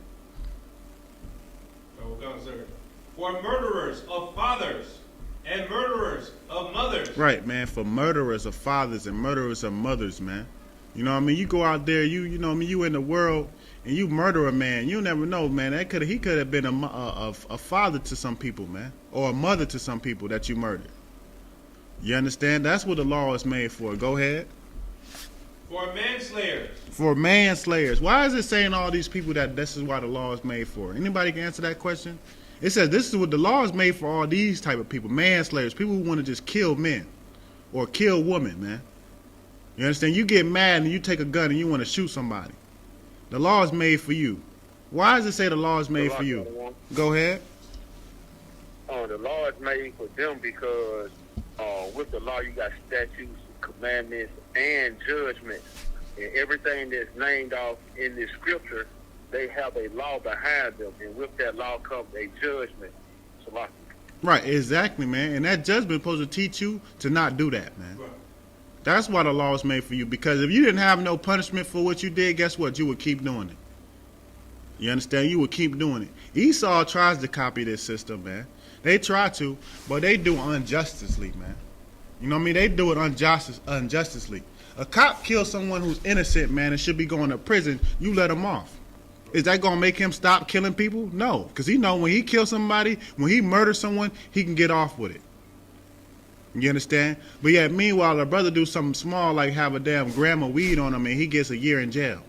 Oh God, sir. For murderers of fathers and murderers of mothers. Right, man. For murderers of fathers and murderers of mothers, man. You know what I mean? You go out there, you know what I mean? You in the world and you murder a man. You never know, man. He could have been a father to some people, man, or a mother to some people that you murdered. You understand? That's what the law is made for. Go ahead. For manslayers. For manslayers. Why is it saying all these people that this is why the law is made for? Anybody can answer that question? It says this is what the law is made for, all these type of people. Manslayers. People who want to just kill men or kill women, man. You understand? You get mad and you take a gun and you want to shoot somebody. The law is made for you. Why does it say the law is made for you? Go ahead. The law is made for them because with the law you got statutes, commandments, and judgments. And everything that's named off in this scripture, they have a law behind them. And with that law comes a judgment. Right, exactly, man. And that judgment is supposed to teach you to not do that, man. Right. That's why the law is made for you. Because if you didn't have no punishment for what you did, guess what? You would keep doing it. You understand? You would keep doing it. Esau tries to copy this system, man. They try to, but they do it unjustly, man. You know what I mean? They do it unjustly. A cop kills someone who's innocent, man, and should be going to prison. You let him off. Is that going to make him stop killing people? No, because he know when he kills somebody, when he murders someone, he can get off with it. You understand? But yeah, meanwhile, a brother do something small like have a damn gram of weed on him and he gets a year in jail.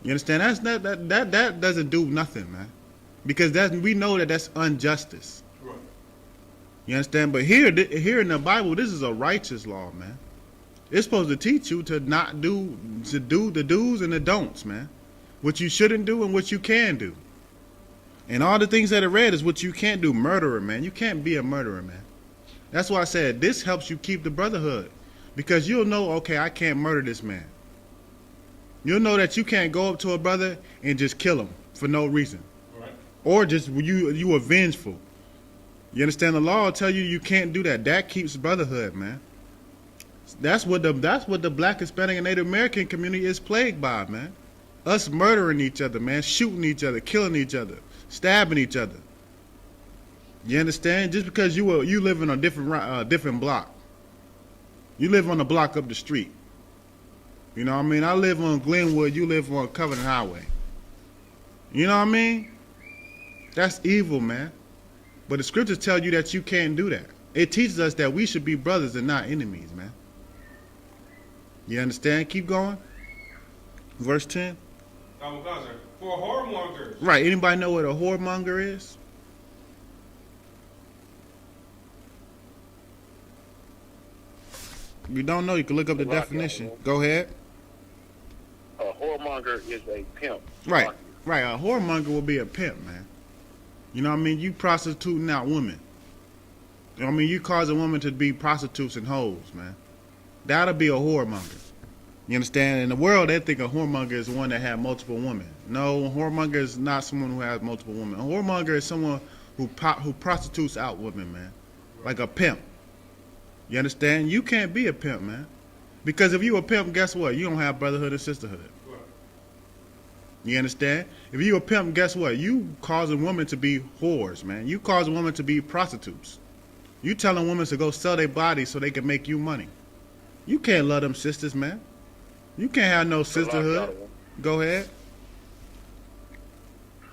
You understand? That doesn't do nothing, man. Because we know that that's injustice. Right. You understand? But here in the Bible, this is a righteous law, man. It's supposed to teach you to do the do's and the don'ts, man. What you shouldn't do and what you can do. And all the things that are read is what you can't do. Murderer, man. You can't be a murderer, man. That's why I said this helps you keep the brotherhood. Because you'll know, okay, I can't murder this man. You'll know that you can't go up to a brother and just kill him for no reason. Right. Or just you are vengeful. You understand? The law will tell you you can't do that. That keeps brotherhood, man. That's what the Black, Hispanic, and Native American community is plagued by, man. Us murdering each other, man, shooting each other, killing each other, stabbing each other. You understand? Just because you live in a different block. You live on the block up the street. You know what I mean? I live on Glenwood, you live on Covenant Highway. You know what I mean? That's evil, man. But the scriptures tell you that you can't do that. It teaches us that we should be brothers and not enemies, man. You understand? Keep going. Verse 10. For whoremongers. Right. Anybody know what a whoremonger is? If you don't know, you can look up the definition. Go ahead. A whoremonger is a pimp. Right. Right. A whoremonger will be a pimp, man. You know what I mean? You prostituting out women. You know what I mean? You cause a woman to be prostitutes and hoes, man. That'll be a whoremonger. You understand? In the world, they think a whoremonger is one that has multiple women. No, a whoremonger is not someone who has multiple women. A whoremonger is someone who prostitutes out women, man. Like a pimp. You understand? You can't be a pimp, man. Because if you a pimp, guess what? You don't have brotherhood and sisterhood. You understand? If you a pimp, guess what? You causing women to be whores, man. You causing women to be prostitutes. You telling women to go sell their bodies so they can make you money. You can't love them sisters, man. You can't have no sisterhood. Go ahead.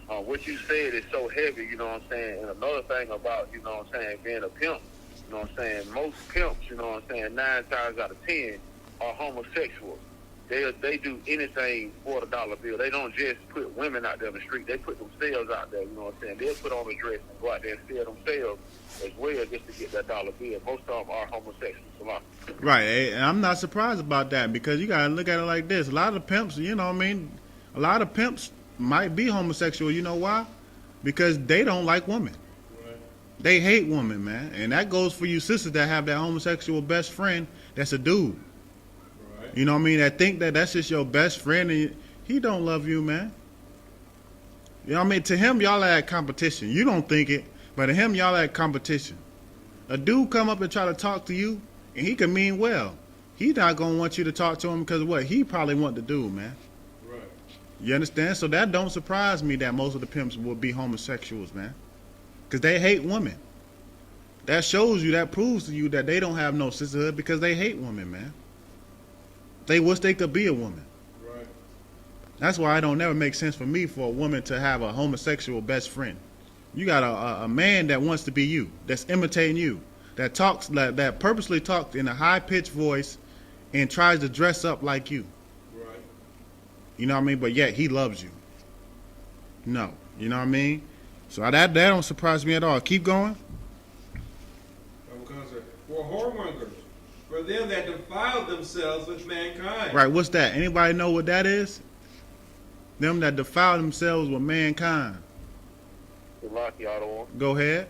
What you said is so heavy, you know what I'm saying? And another thing about, you know what I'm saying, being a pimp, you know what I'm saying, most pimps, you know what I'm saying, 9 times out of 10 are homosexuals. They do anything for the dollar bill. They don't just put women out there in the street. They put themselves out there, you know what I'm saying? They'll put on a dress and go out there and sell themselves as well just to get that dollar bill. Most of them are homosexuals. Right, and I'm not surprised about that because you got to look at it like this. A lot of pimps, you know what I mean, a lot of pimps might be homosexual. You know why? Because they don't like women. Right. They hate women, man. And that goes for you sisters that have that homosexual best friend that's a dude. Right. You know what I mean? That think that that's just your best friend and he don't love you, man. You know what I mean? To him, y'all at competition. You don't think it, but to him, y'all at competition. A dude come up and try to talk to you, and he can mean well. He's not going to want you to talk to him because of what? He probably want to do, man. Right. You understand? So that don't surprise me that most of the pimps will be homosexuals, man. Because they hate women. That shows you, that proves to you that they don't have no sisterhood because they hate women, man. They wish they could be a woman. Right. That's why it don't never make sense for me for a woman to have a homosexual best friend. You got a man that wants to be you, that's imitating you, that talks, that purposely talks in a high-pitched voice and tries to dress up like you. Right. You know what I mean? But yet he loves you. No. You know what I mean? So that don't surprise me at all. Keep going. For whoremongers, for them that defile themselves with mankind. Right, what's that? Anybody know what that is? Them that defile themselves with mankind. Go ahead.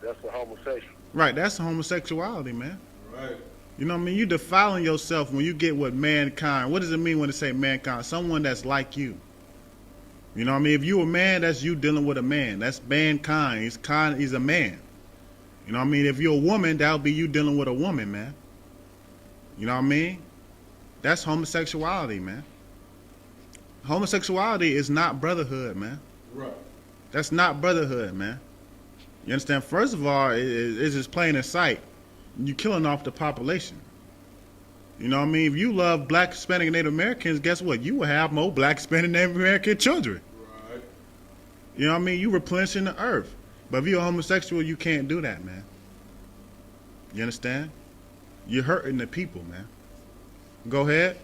That's a homosexual. Right, that's homosexuality, man. Right. You know what I mean? You defiling yourself when you get with mankind. What does it mean when it say mankind? Someone that's like you. You know what I mean? If you a man, that's you dealing with a man. That's mankind. He's a man. You know what I mean? If you're a woman, that'll be you dealing with a woman, man. You know what I mean? That's homosexuality, man. Homosexuality is not brotherhood, man. Right. That's not brotherhood, man. You understand? First of all, it's just plain in sight. You're killing off the population. You know what I mean? If you love black, Hispanic, and Native Americans, guess what? You will have more black, Hispanic, and Native American children. Right. You know what I mean? You replenishing the earth. But if you're a homosexual, you can't do that, man. You understand? You're hurting the people, man. Go ahead.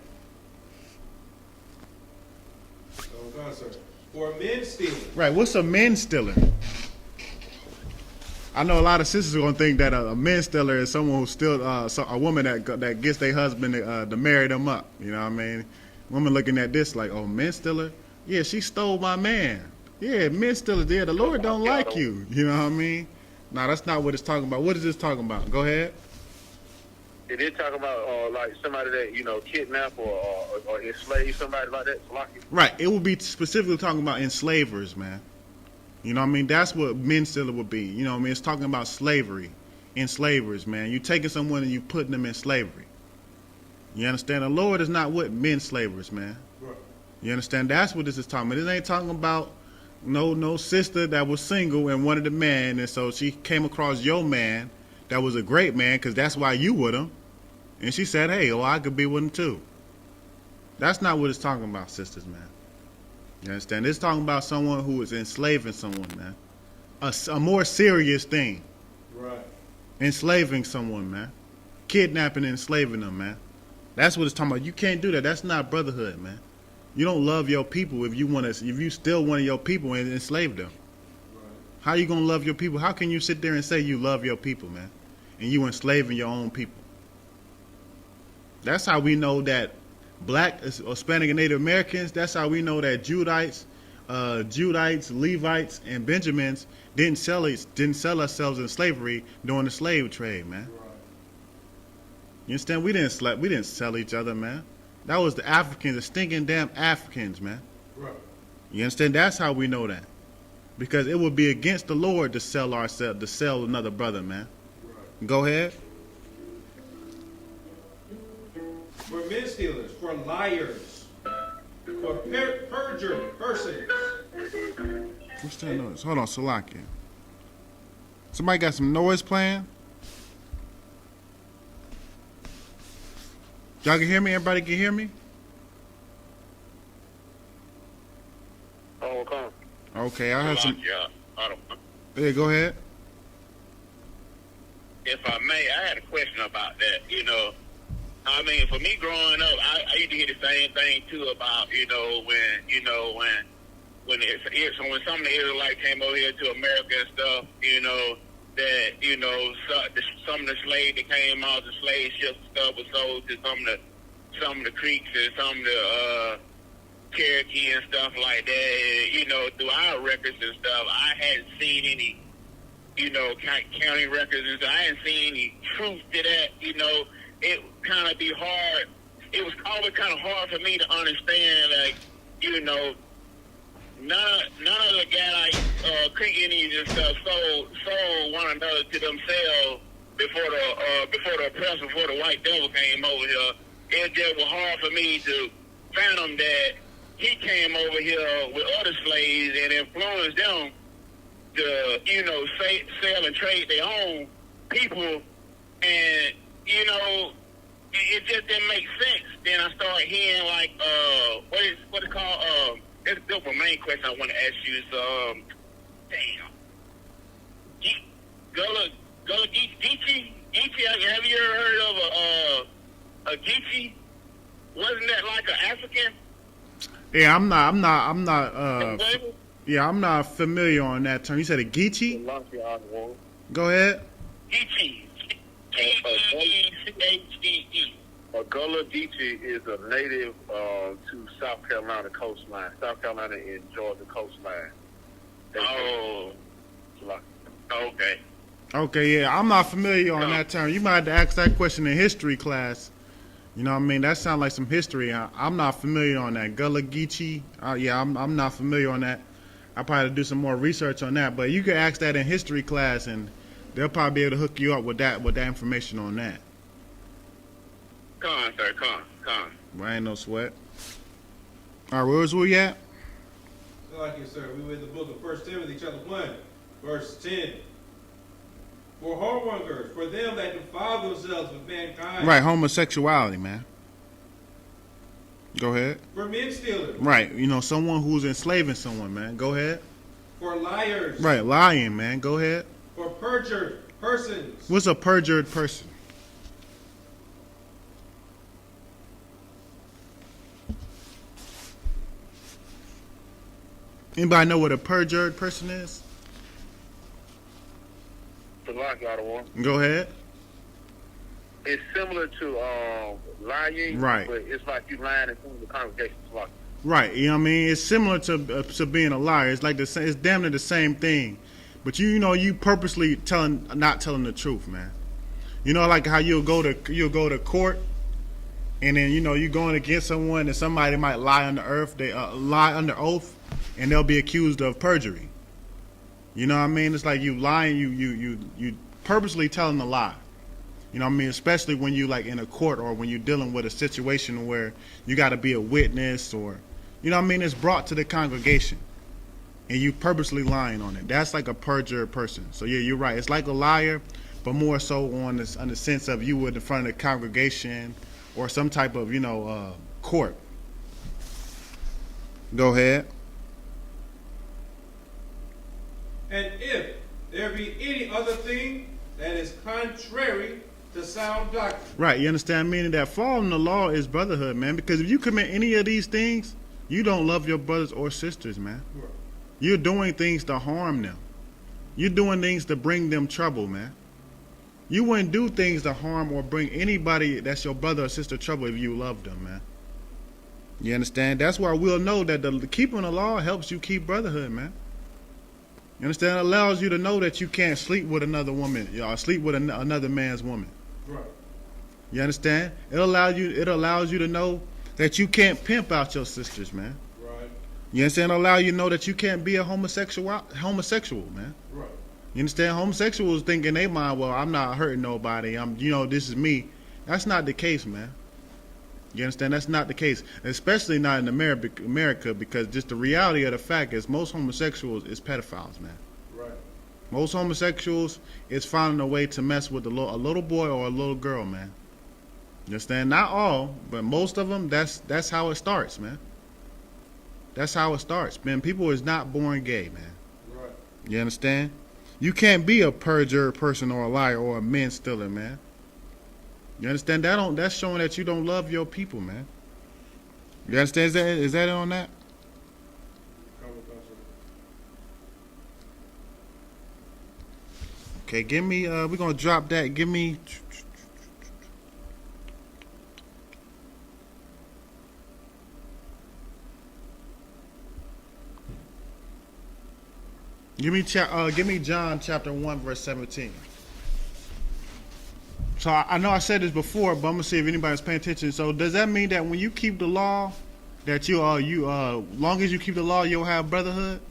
Oh, God, sir. For men stealing. Right, what's a men stealing? I know a lot of sisters are going to think that a men stealer is someone who still, a woman that gets their husband to marry them up. You know what I mean? Women looking at this like, oh, men stealer? Yeah, she stole my man. Yeah, men stealer. Yeah, the Lord don't like you. You know what I mean? No, that's not what it's talking about. What is this talking about? Go ahead. It is talking about like somebody that, you know, kidnap or enslave somebody like that. Right. It would be specifically talking about enslavers, man. You know what I mean? That's what men stealer would be. You know what I mean? It's talking about slavery, enslavers, man. You taking someone and you putting them in slavery. You understand? The Lord is not with men slavers, man. Right. You understand? That's what this is talking about. This ain't talking about no sister that was single and wanted a man, and so she came across your man that was a great man because that's why you with him. And she said, hey, I could be with him too. That's not what it's talking about, sisters, man. You understand? It's talking about someone who is enslaving someone, man. A more serious thing. Right. Enslaving someone, man. Kidnapping and enslaving them, man. That's what it's talking about. You can't do that. That's not brotherhood, man. You don't love your people if you still one of your people and enslave them. Right. How you gonna love your people? How can you sit there and say you love your people, man, and you enslaving your own people? That's how we know that Black, Hispanic, and Native Americans. That's how we know that Judites, Levites, and Benjamins didn't sell ourselves in slavery during the slave trade, man. Right. You understand? We didn't sell each other, man. That was the Africans, the stinking damn Africans, man. Right. You understand? That's how we know that. Because it would be against the Lord to sell another brother, man. Right. Go ahead. For men stealers, for liars, for perjured persons. What's that noise? Hold on, Salakia. Somebody got some noise playing? Y'all can hear me? Everybody can hear me? Oh, come. Okay, I have some. Yeah, I don't know. Yeah, go ahead. If I may, I had a question about that. You know, I mean, for me growing up, I used to hear the same thing too about when some of the Israelites came over here to America and stuff. That some of the slaves that came out, the slave ships and stuff was sold to some of the Creeks and some of the Cherokee and stuff like that. Through our records and stuff, I hadn't seen any, county records and stuff. I hadn't seen any truth to that. It kind of be hard. It was always kind of hard for me to understand, like, none of the guys, Creek Indians and stuff, sold one another to themselves before the oppressor, before the white devil came over here. It just was hard for me to fathom that he came over here with other slaves and influenced them to, sell and trade their own people. And, it just didn't make sense. Then I started hearing, like, what is called, that's the main question I want to ask you is, Gullah Geechee? Have you ever heard of a Geechee? Wasn't that like an African? Yeah, I'm not familiar on that term. You said a Geechee? Go ahead. Geechee. Geechee. A Gullah Geechee is a native to South Carolina coastline. South Carolina and Georgia coastline. Okay. Okay, yeah, I'm not familiar on that term. You might have to ask that question in history class. You know what I mean? That sounds like some history. I'm not familiar on that. Gullah Geechee, I'm not familiar on that. I probably have to do some more research on that. But you can ask that in history class, and they'll probably be able to hook you up with that information on that. Come on, sir. Come on. Well, ain't no sweat. All right, where's we at? Like you, sir. We were in the book of 1 Timothy chapter 1, verse 10. For whoremongers, for them that defile themselves with mankind. Right, homosexuality, man. Go ahead. For men stealers. Right, someone who's enslaving someone, man. Go ahead. For liars. Right, lying, man. Go ahead. For perjured persons. What's a perjured person? Anybody know what a perjured person is? Go ahead. It's similar to lying, right? But it's like you lying in front of the congregation. Right. You know what I mean? It's similar to being a liar. It's like it's damn near the same thing, but you purposely not telling the truth, man. Like how you'll go to court, and then you going against someone, and somebody might lie lie under oath, and they'll be accused of perjury. You know what I mean? It's like you lying, you purposely telling a lie. You know what I mean? Especially when you like in a court or when you're dealing with a situation where you got to be a witness or, you know what I mean? It's brought to the congregation and you purposely lying on it. That's like a perjured person. So yeah, you're right. It's like a liar, but more so on the sense of you would in front of the congregation or some type of, court. Go ahead. there be any other thing that is contrary to sound doctrine. Right, you understand? Meaning that following the law is brotherhood, man. Because if you commit any of these things, you don't love your brothers or sisters, man. Right. You're doing things to harm them. You're doing things to bring them trouble, man. You wouldn't do things to harm or bring anybody that's your brother or sister trouble if you love them, man. You understand? That's why we'll know that the keeping the law helps you keep brotherhood, man. You understand? It allows you to know that you can't sleep with another woman, or sleep with another man's woman. Right. You understand? It allows you to know that you can't pimp out your sisters, man. Right. You understand? It allows you to know that you can't be a homosexual, man. Right. You understand? Homosexuals think in their mind, well, I'm not hurting nobody. This is me. That's not the case, man. You understand? That's not the case, especially not in America, because just the reality of the fact is most homosexuals is pedophiles, man. Right. Most homosexuals is finding a way to mess with a little boy or a little girl, man. You understand? Not all, but most of them. That's how it starts, man. That's how it starts, man. People is not born gay, man. Right. You understand? You can't be a perjurer person or a liar or a man stealer, man. You understand? That's showing that you don't love your people, man. You understand? Is that it on that? Okay, give me. We're gonna drop that. Give me. Give me John chapter 1 verse 17. So I know I said this before, but I'm gonna see if anybody's paying attention. So does that mean that when you keep the law, that long as you keep the law, you'll have brotherhood?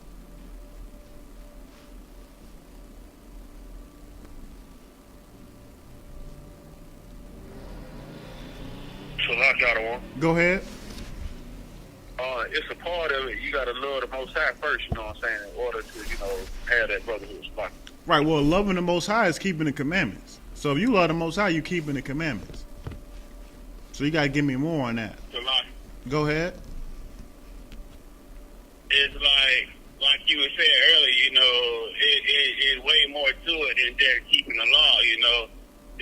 So knock out one. Go ahead. It's a part of it. You got to love the Most High first, you know what I'm saying, in order to, have that brotherhood spot. Right. Well, loving the Most High is keeping the commandments. So if you love the Most High, you keeping the commandments. So you gotta give me more on that. So like, Go ahead. it's like you were saying earlier, it's way more to it than just keeping the law,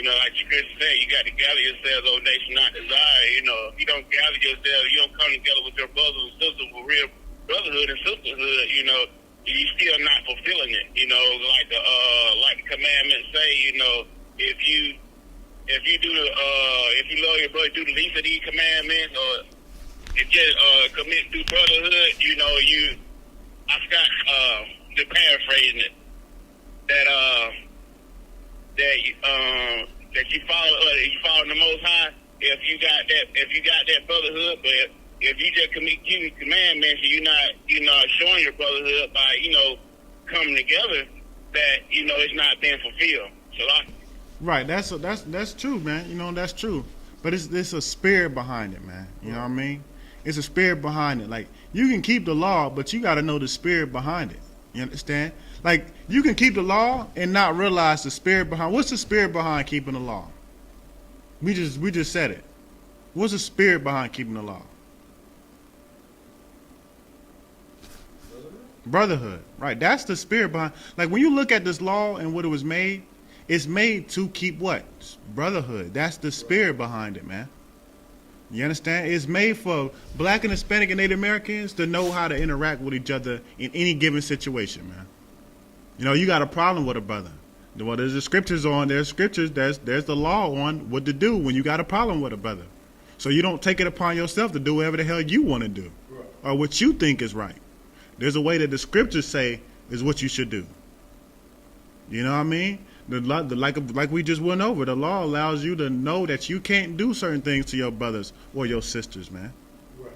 like your Christian said, you got to gather yourselves, O nation, not desire. If you don't gather yourselves, you don't come together with your brothers and sisters for real brotherhood and sisterhood, you still not fulfilling it. Like the commandments say, if you love your brother, do the least of these commandments, or if just commit to brotherhood, I forgot the paraphrasing it, that you follow the Most High. If you got that brotherhood, but if you just keep commandments, and you're not showing your brotherhood by coming together, that it's not being fulfilled. So Right. That's true, man. That's true. But it's a spirit behind it, man. You know what I mean? It's a spirit behind it. Like, you can keep the law, but you got to know the spirit behind it. You understand? Like, you can keep the law and not realize the spirit behind. What's the spirit behind keeping the law? We just said it. What's the spirit behind keeping the law? Brotherhood. Right. That's the spirit behind. Like, when you look at this law and what it was made, it's made to keep what? Brotherhood. That's the spirit behind it, man. You understand? It's made for Black and Hispanic and Native Americans to know how to interact with each other in any given situation, man. You got a problem with a brother. Well, there's the scriptures on. There's scriptures. There's the law on what to do when you got a problem with a brother. So you don't take it upon yourself to do whatever the hell you want to do, or what you think is right. There's a way that the scriptures say is what you should do. You know what I mean? Like we just went over, the law allows you to know that you can't do certain things to your brothers or your sisters, man. Right.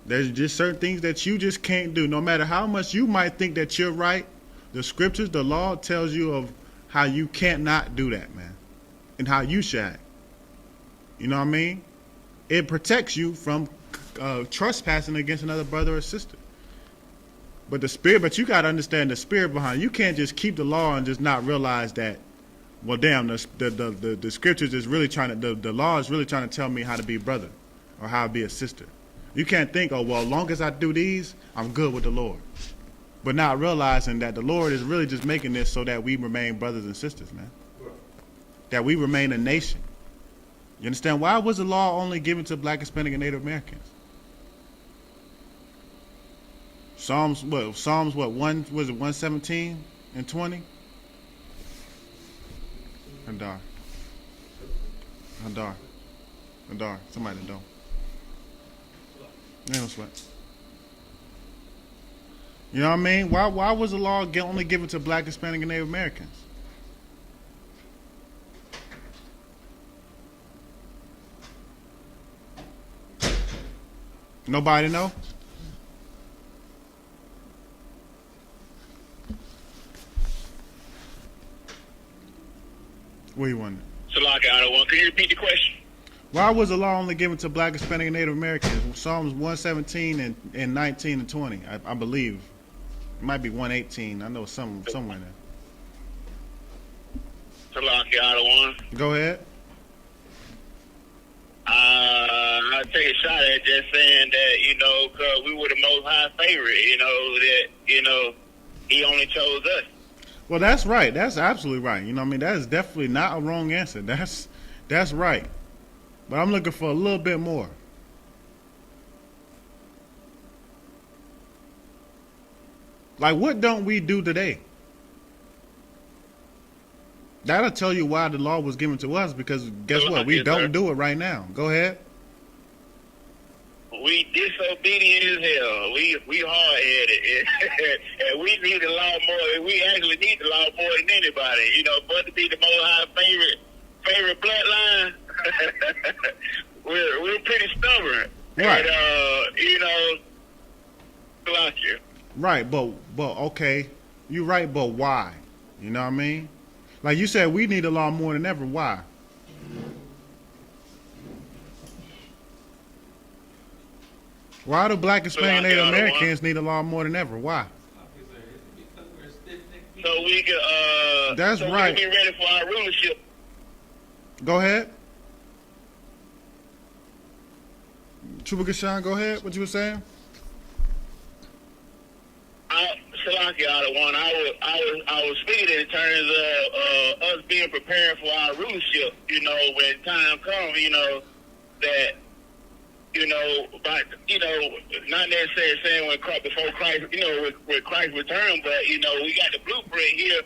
There's just certain things that you just can't do. No matter how much you might think that you're right, the scriptures, the law tells you of how you can't not do that, man, and how you should act. You know what I mean? It protects you from trespassing against another brother or sister. But you got to understand the spirit behind it. You can't just keep the law and just not realize that, well, damn, the scriptures is really the law is really trying to tell me how to be a brother or how to be a sister. You can't think, oh, well, as long as I do these, I'm good with the Lord. but not realizing that the Lord is really just making this so that we remain brothers and sisters, man. That we remain a nation. You understand? Why was the law only given to Black, Hispanic, and Native Americans? Psalms what? 117 and 20? Hadar. Somebody don't. Ain't no sweat. You know what I mean? Why was the law only given to Black, Hispanic, and Native Americans? Nobody know? What do you want? Salaki, I don't want. Can you repeat the question? Why was the law only given to Black, Hispanic, and Native Americans? Psalms 117 and 19 and 20, I believe. It might be 118. I know somewhere there. Salaki, I don't want. Go ahead. I take a shot at just saying that, because we were the Most High favorite, that, He only chose us. Well, that's right. That's absolutely right. You know what I mean? That is definitely not a wrong answer. That's right. But I'm looking for a little bit more. Like, what don't we do today? That'll tell you why the law was given to us, because guess what? We don't do it right now. Go ahead. We disobedient as hell. We hard-headed. And we need the law more. We actually need the law more than anybody. But to be the Most High favorite bloodline, we're pretty stubborn. Right. And, like you. Right, but okay. You're right, but why? You know what I mean? Like you said, we need the law more than ever. Why? Why do Black, Hispanic, and Native Americans need the law more than ever? Why? So we can, That's so right. we can be ready for our rulership. Go ahead. Chuba Gashan, go ahead. What you were saying? Salaki, I was speaking in terms of us being prepared for our rulership. When time comes, that not necessarily saying before Christ, with Christ's return, but we got the blueprint here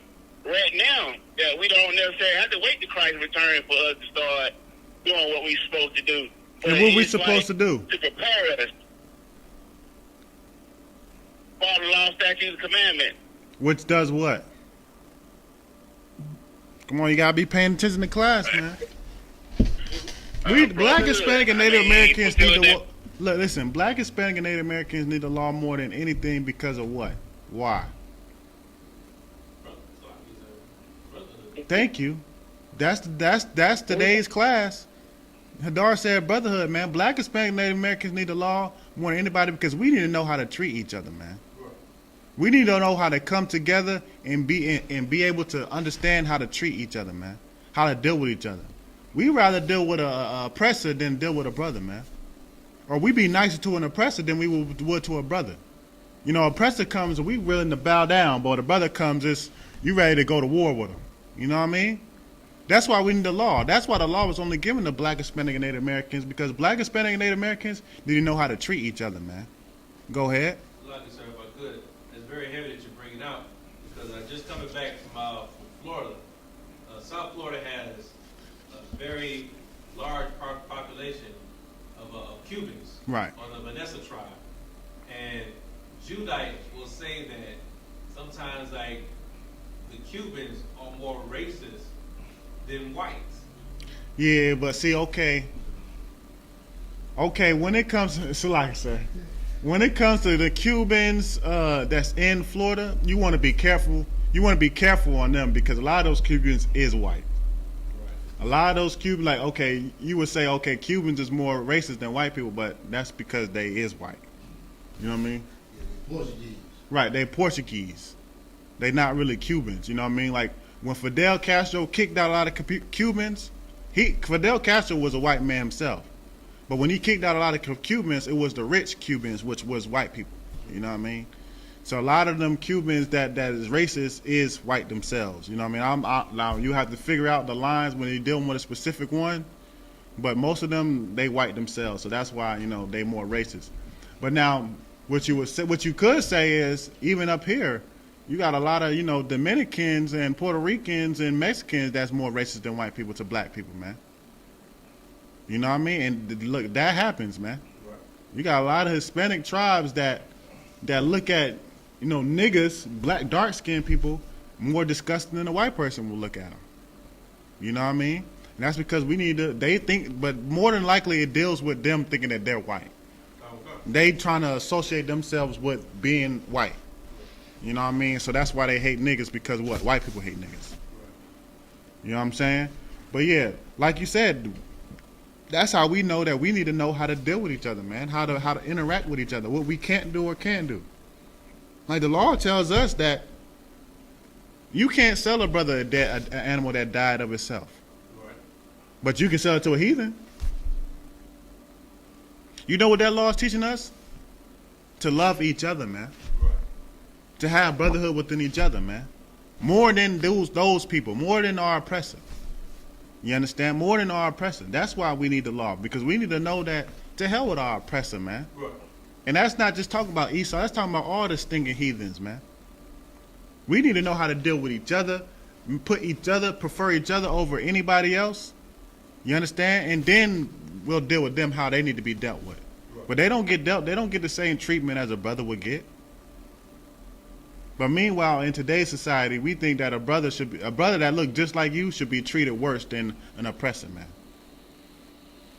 right now that we don't necessarily have to wait to Christ's return for us to start doing what we're supposed to do. And what we supposed to do? To prepare us. Follow the law, statutes, and commandments. Which does what? Come on, you gotta be paying attention to class, man. Black, Hispanic, and Native Americans need the look. Listen, Black, Hispanic, and Native Americans need the law more than anything because of what? Why? Thank you. That's today's class. Hadar said Brotherhood, man. Black, Hispanic, and Native Americans need the law more than anybody because we need to know how to treat each other, man. We need to know how to come together and be able to understand how to treat each other, man. How to deal with each other. We rather deal with a oppressor than deal with a brother, man. Or we be nicer to an oppressor than we would to a brother. Oppressor comes and we willing to bow down, but the brother comes, you ready to go to war with him. You know what I mean? That's why we need the law. That's why the law was only given to Black, Hispanic, and Native Americans, because Black, Hispanic, and Native Americans need to know how to treat each other, man. Go ahead. Sir, if I could. It's very heavy that you bring it out, because just coming back from Florida, South Florida has a very large population of Cubans, right, on the Vanessa tribe, and Judites will say that sometimes the Cubans are more racist than whites. Yeah, but see, okay, when it comes to, when it comes to the Cubans that's in Florida, you want to be careful. You want to be careful on them because a lot of those Cubans is white. A lot of those Cubans, you would say, Cubans is more racist than white people, but that's because they is white. You know what I mean? Portuguese. Right, they Portuguese. They not really Cubans. You know what I mean? Like when Fidel Castro kicked out a lot of Cubans, Fidel Castro was a white man himself. But when he kicked out a lot of Cubans, it was the rich Cubans, which was white people. You know what I mean? So a lot of them Cubans that is racist is white themselves. You know what I mean? Now you have to figure out the lines when you're dealing with a specific one, but most of them they white themselves. So that's why they more racist. But now what you could say is even up here, you got a lot of Dominicans and Puerto Ricans and Mexicans that's more racist than white people to black people, man. You know what I mean? And look, that happens, man. Right. You got a lot of Hispanic tribes that look at niggas, black dark skinned people, more disgusting than a white person will look at them. You know what I mean? And that's because they think, but more than likely it deals with them thinking that they're white. They trying to associate themselves with being white. You know what I mean? So that's why they hate niggas, because what? White people hate niggas. You know what I'm saying? But yeah, like you said, that's how we know that we need to know how to deal with each other, man. How to interact with each other. What we can't do or can do. Like the law tells us that you can't sell a brother an animal that died of itself. Right. But you can sell it to a heathen. You know what that law is teaching us? To love each other, man. Right. To have brotherhood within each other, man. More than those people. More than our oppressor. You understand? More than our oppressor. That's why we need the law. Because we need to know that to hell with our oppressor, man. Right. And that's not just talking about Esau. That's talking about all the stinking heathens, man. We need to know how to deal with each other. Prefer each other over anybody else. You understand? And then we'll deal with them how they need to be dealt with. Right. But they don't get the same treatment as a brother would get. But meanwhile, in today's society, we think that a brother that look just like you should be treated worse than an oppressor, man.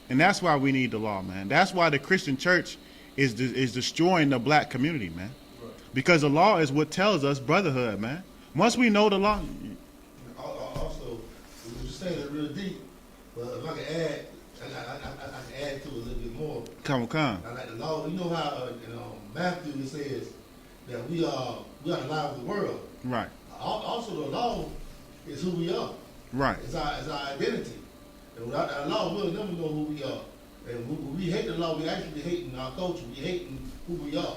And that's why we need the law, man. That's why the Christian church is destroying the black community, man. Right. Because the law is what tells us brotherhood, man. Once we know the law. Also, we just saying it real deep, but if I can add, I can add to it a little bit more. Come. I like the law. You know how in Matthew it says that we are the light of the world. Right. Also, the law is who we are. Right. It's our identity. And without that law, we'll never know who we are. And when we hate the law, we actually hating our culture. We hating who we are.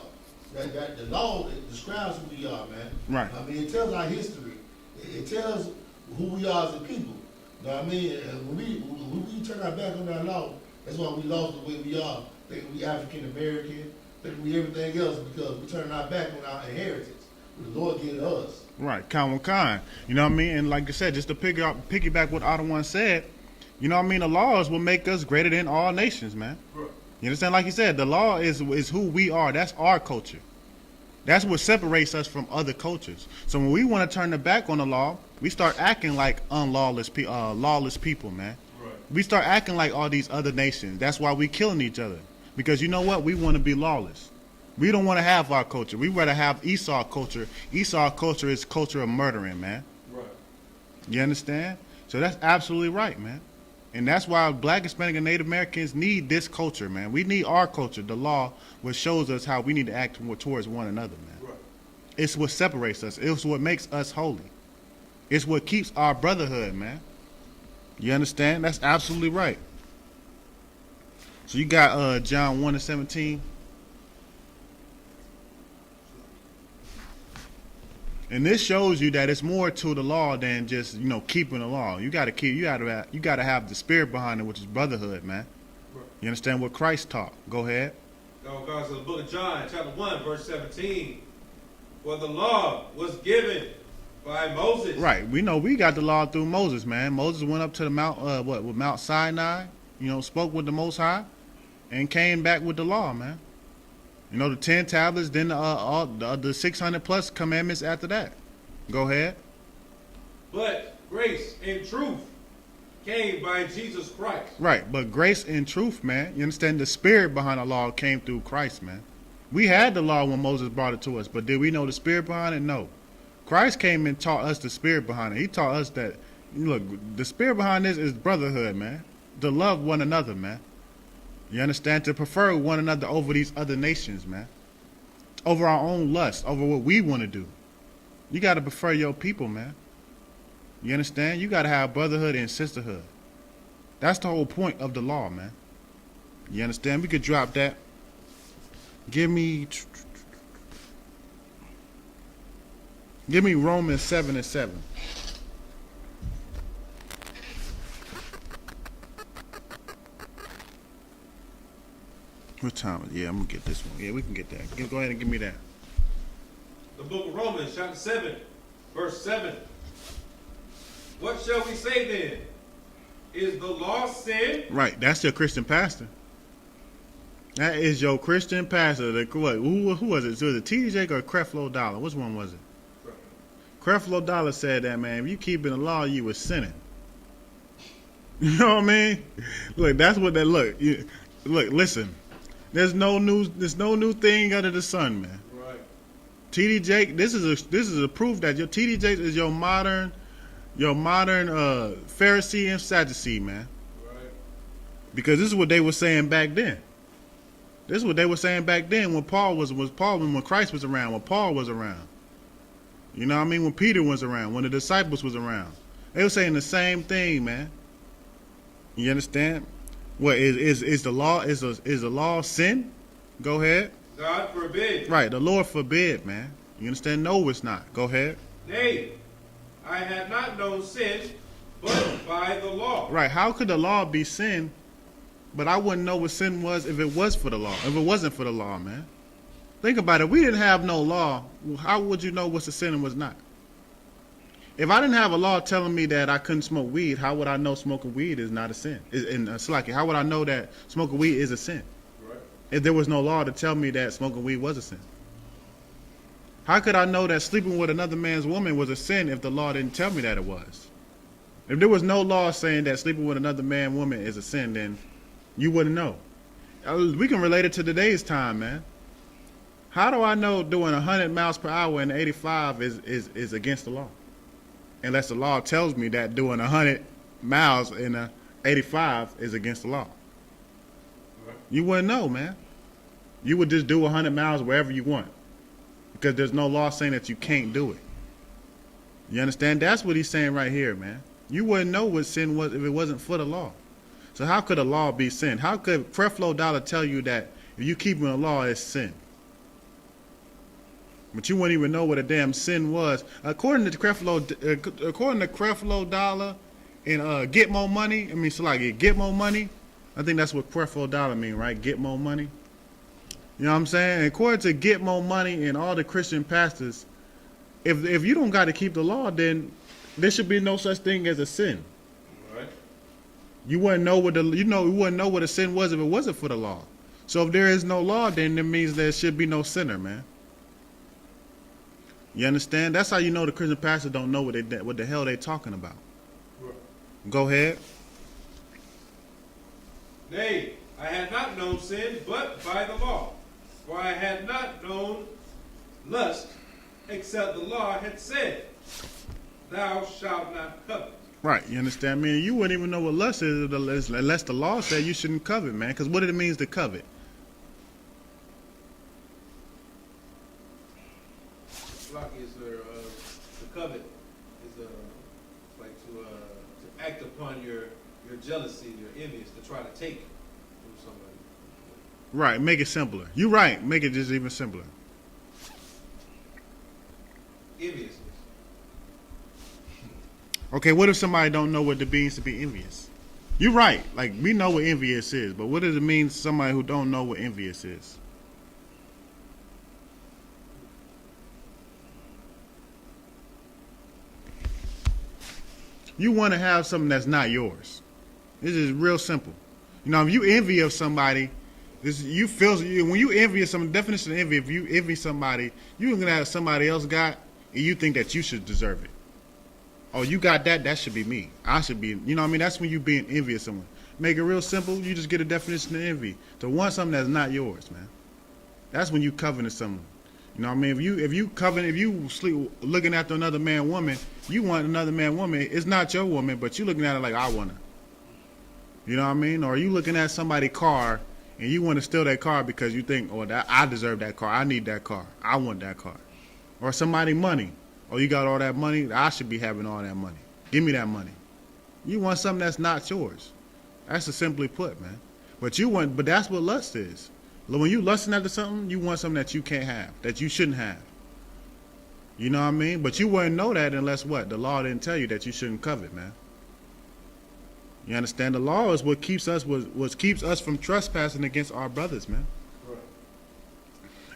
That the law describes who we are, man. Right. I mean, it tells our history. It tells who we are as a people. You know what I mean? And when we turn our back on that law, that's why we lost the way we are. Thinking we African American, thinking we everything else, because we turn our back on our inheritance. The Lord gave it to us. Right. Kind. You know what I mean? And like I said, just to piggyback what Otto one said, you know what I mean? The laws will make us greater than all nations, man. Right. You understand? Like you said, the law is who we are. That's our culture. That's what separates us from other cultures. So when we want to turn the back on the law, we start acting like lawless people, man. Right. We start acting like all these other nations. That's why we killing each other. Because you know what? We want to be lawless. We don't want to have our culture. We rather have Esau culture. Esau culture is culture of murdering, man. Right. You understand? So that's absolutely right, man. And that's why Black, Hispanic, and Native Americans need this culture, man. We need our culture, the law, which shows us how we need to act towards one another, man. Right. It's what separates us. It's what makes us holy. It's what keeps our brotherhood, man. You understand? That's absolutely right. So you got John 1:17. And this shows you that it's more to the law than just, keeping the law. You gotta have the spirit behind it, which is brotherhood, man. Right. You understand what Christ taught? Go ahead. God says the book of John, chapter 1, verse 17. For the law was given by Moses. Right. We know we got the law through Moses, man. Moses went up to the Mount Sinai, spoke with the Most High, and came back with the law, man. The 10 tablets, then the 600 plus commandments after that. Go ahead. But grace and truth came by Jesus Christ. Right, but grace and truth, man. You understand? The spirit behind the law came through Christ, man. We had the law when Moses brought it to us, but did we know the spirit behind it? No. Christ came and taught us the spirit behind it. He taught us that, look, the spirit behind this is brotherhood, man. To love one another, man. You understand? To prefer one another over these other nations, man. Over our own lust, over what we want to do. You got to prefer your people, man. You understand? You got to have brotherhood and sisterhood. That's the whole point of the law, man. You understand? We could drop that. Give me Give me Romans 7:7. What time is it? Yeah, I'm gonna get this one. Yeah, we can get that. Go ahead and give me that. The book of Romans, chapter 7, verse 7. What shall we say then? Is the law sin? Right, that's your Christian pastor. That is your Christian pastor. Who was it? Was it TJ or Creflo Dollar? Which one was it? Creflo Dollar said that, man, if you keeping the law, you was sinning. You know what I mean? Look, that's what that look. Look, listen. There's no new thing under the sun, man. Right. TD Jake, this is a proof that your TD Jake is your modern Pharisee and Sadducee, man. Right. Because this is what they were saying back then. This is what they were saying back then when when Christ was around, when Paul was around. You know what I mean? When Peter was around, when the disciples was around. They were saying the same thing, man. You understand? What is the law sin? Go ahead. God forbid. Right, the Lord forbid, man. You understand? No, it's not. Go ahead. Nay, I had not known sin, but by the law. Right, how could the law be sin? But I wouldn't know what sin was if it was for the law. If it wasn't for the law, man. Think about it. If we didn't have no law, how would you know what's a sin and what's not? If I didn't have a law telling me that I couldn't smoke weed, how would I know smoking weed is not a sin? How would I know that smoking weed is a sin? Right. If there was no law to tell me that smoking weed was a sin? How could I know that sleeping with another man's woman was a sin if the law didn't tell me that it was? If there was no law saying that sleeping with another man, woman is a sin, then you wouldn't know. We can relate it to today's time, man. How do I know doing 100 miles per hour in 85 is against the law? Unless the law tells me that doing 100 miles in 85 is against the law. Right. You wouldn't know, man. You would just do 100 miles wherever you want. Because there's no law saying that you can't do it. You understand? That's what he's saying right here, man. You wouldn't know what sin was if it wasn't for the law. So how could a law be sin? How could Creflo Dollar tell you that if you keeping the law, it's sin? But you wouldn't even know what a damn sin was. According to Creflo Dollar and Get More Money, Get More Money. I think that's what Creflo Dollar mean, right? Get more money. You know what I'm saying? According to Get More Money and all the Christian pastors, if you don't got to keep the law, then there should be no such thing as a sin. Right. You wouldn't know what a sin was if it wasn't for the law. So if there is no law, then it means there should be no sinner, man. You understand? That's how you know the Christian pastors don't know what the hell they talking about. Right. Go ahead. Nay, I had not known sin, but by the law. For I had not known lust, except the law had said, thou shalt not covet. Right, you understand me? You wouldn't even know what lust is unless the law said you shouldn't covet, man. Because what it means to covet? The covet is like to act upon your jealousy, your envious, to try to take from somebody. Right, make it simpler. You're right, make it just even simpler. Enviousness. Okay, what if somebody don't know what it means to be envious? You're right, like we know what envious is, but what does it mean to somebody who don't know what envious is? You want to have something that's not yours. This is real simple. You know, if you envy of somebody, when you envy of some definition of envy, if you envy somebody, you looking at somebody else got, and you think that you should deserve it. Oh, you got that? That should be me. I should be. You know what I mean? That's when you being envious of someone. Make it real simple. You just get a definition of envy. To want something that's not yours, man. That's when you coveting someone. You know what I mean? If you sleep looking after another man, woman, you want another man, woman. It's not your woman, but you looking at it like I want her. You know what I mean? Or you looking at somebody's car and you want to steal that car because you think, oh, I deserve that car. I need that car. I want that car. Or somebody money. Oh, you got all that money? I should be having all that money. Give me that money. You want something that's not yours. That's a simply put, man. But that's what lust is. When you lusting after something, you want something that you can't have, that you shouldn't have. You know what I mean? But you wouldn't know that unless what? The law didn't tell you that you shouldn't covet, man. You understand? The law is what keeps us what keeps us from trespassing against our brothers, man. Right.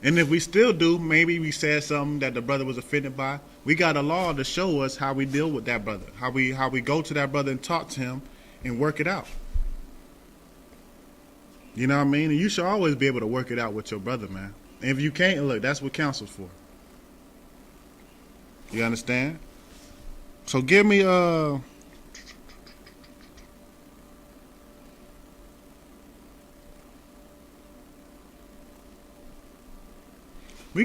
And if we still do, maybe we said something that the brother was offended by. We got a law to show us how we deal with that brother, how we go to that brother and talk to him and work it out. You know what I mean? And you should always be able to work it out with your brother, man. And if you can't, look, that's what counsel's for. You understand? So give me we're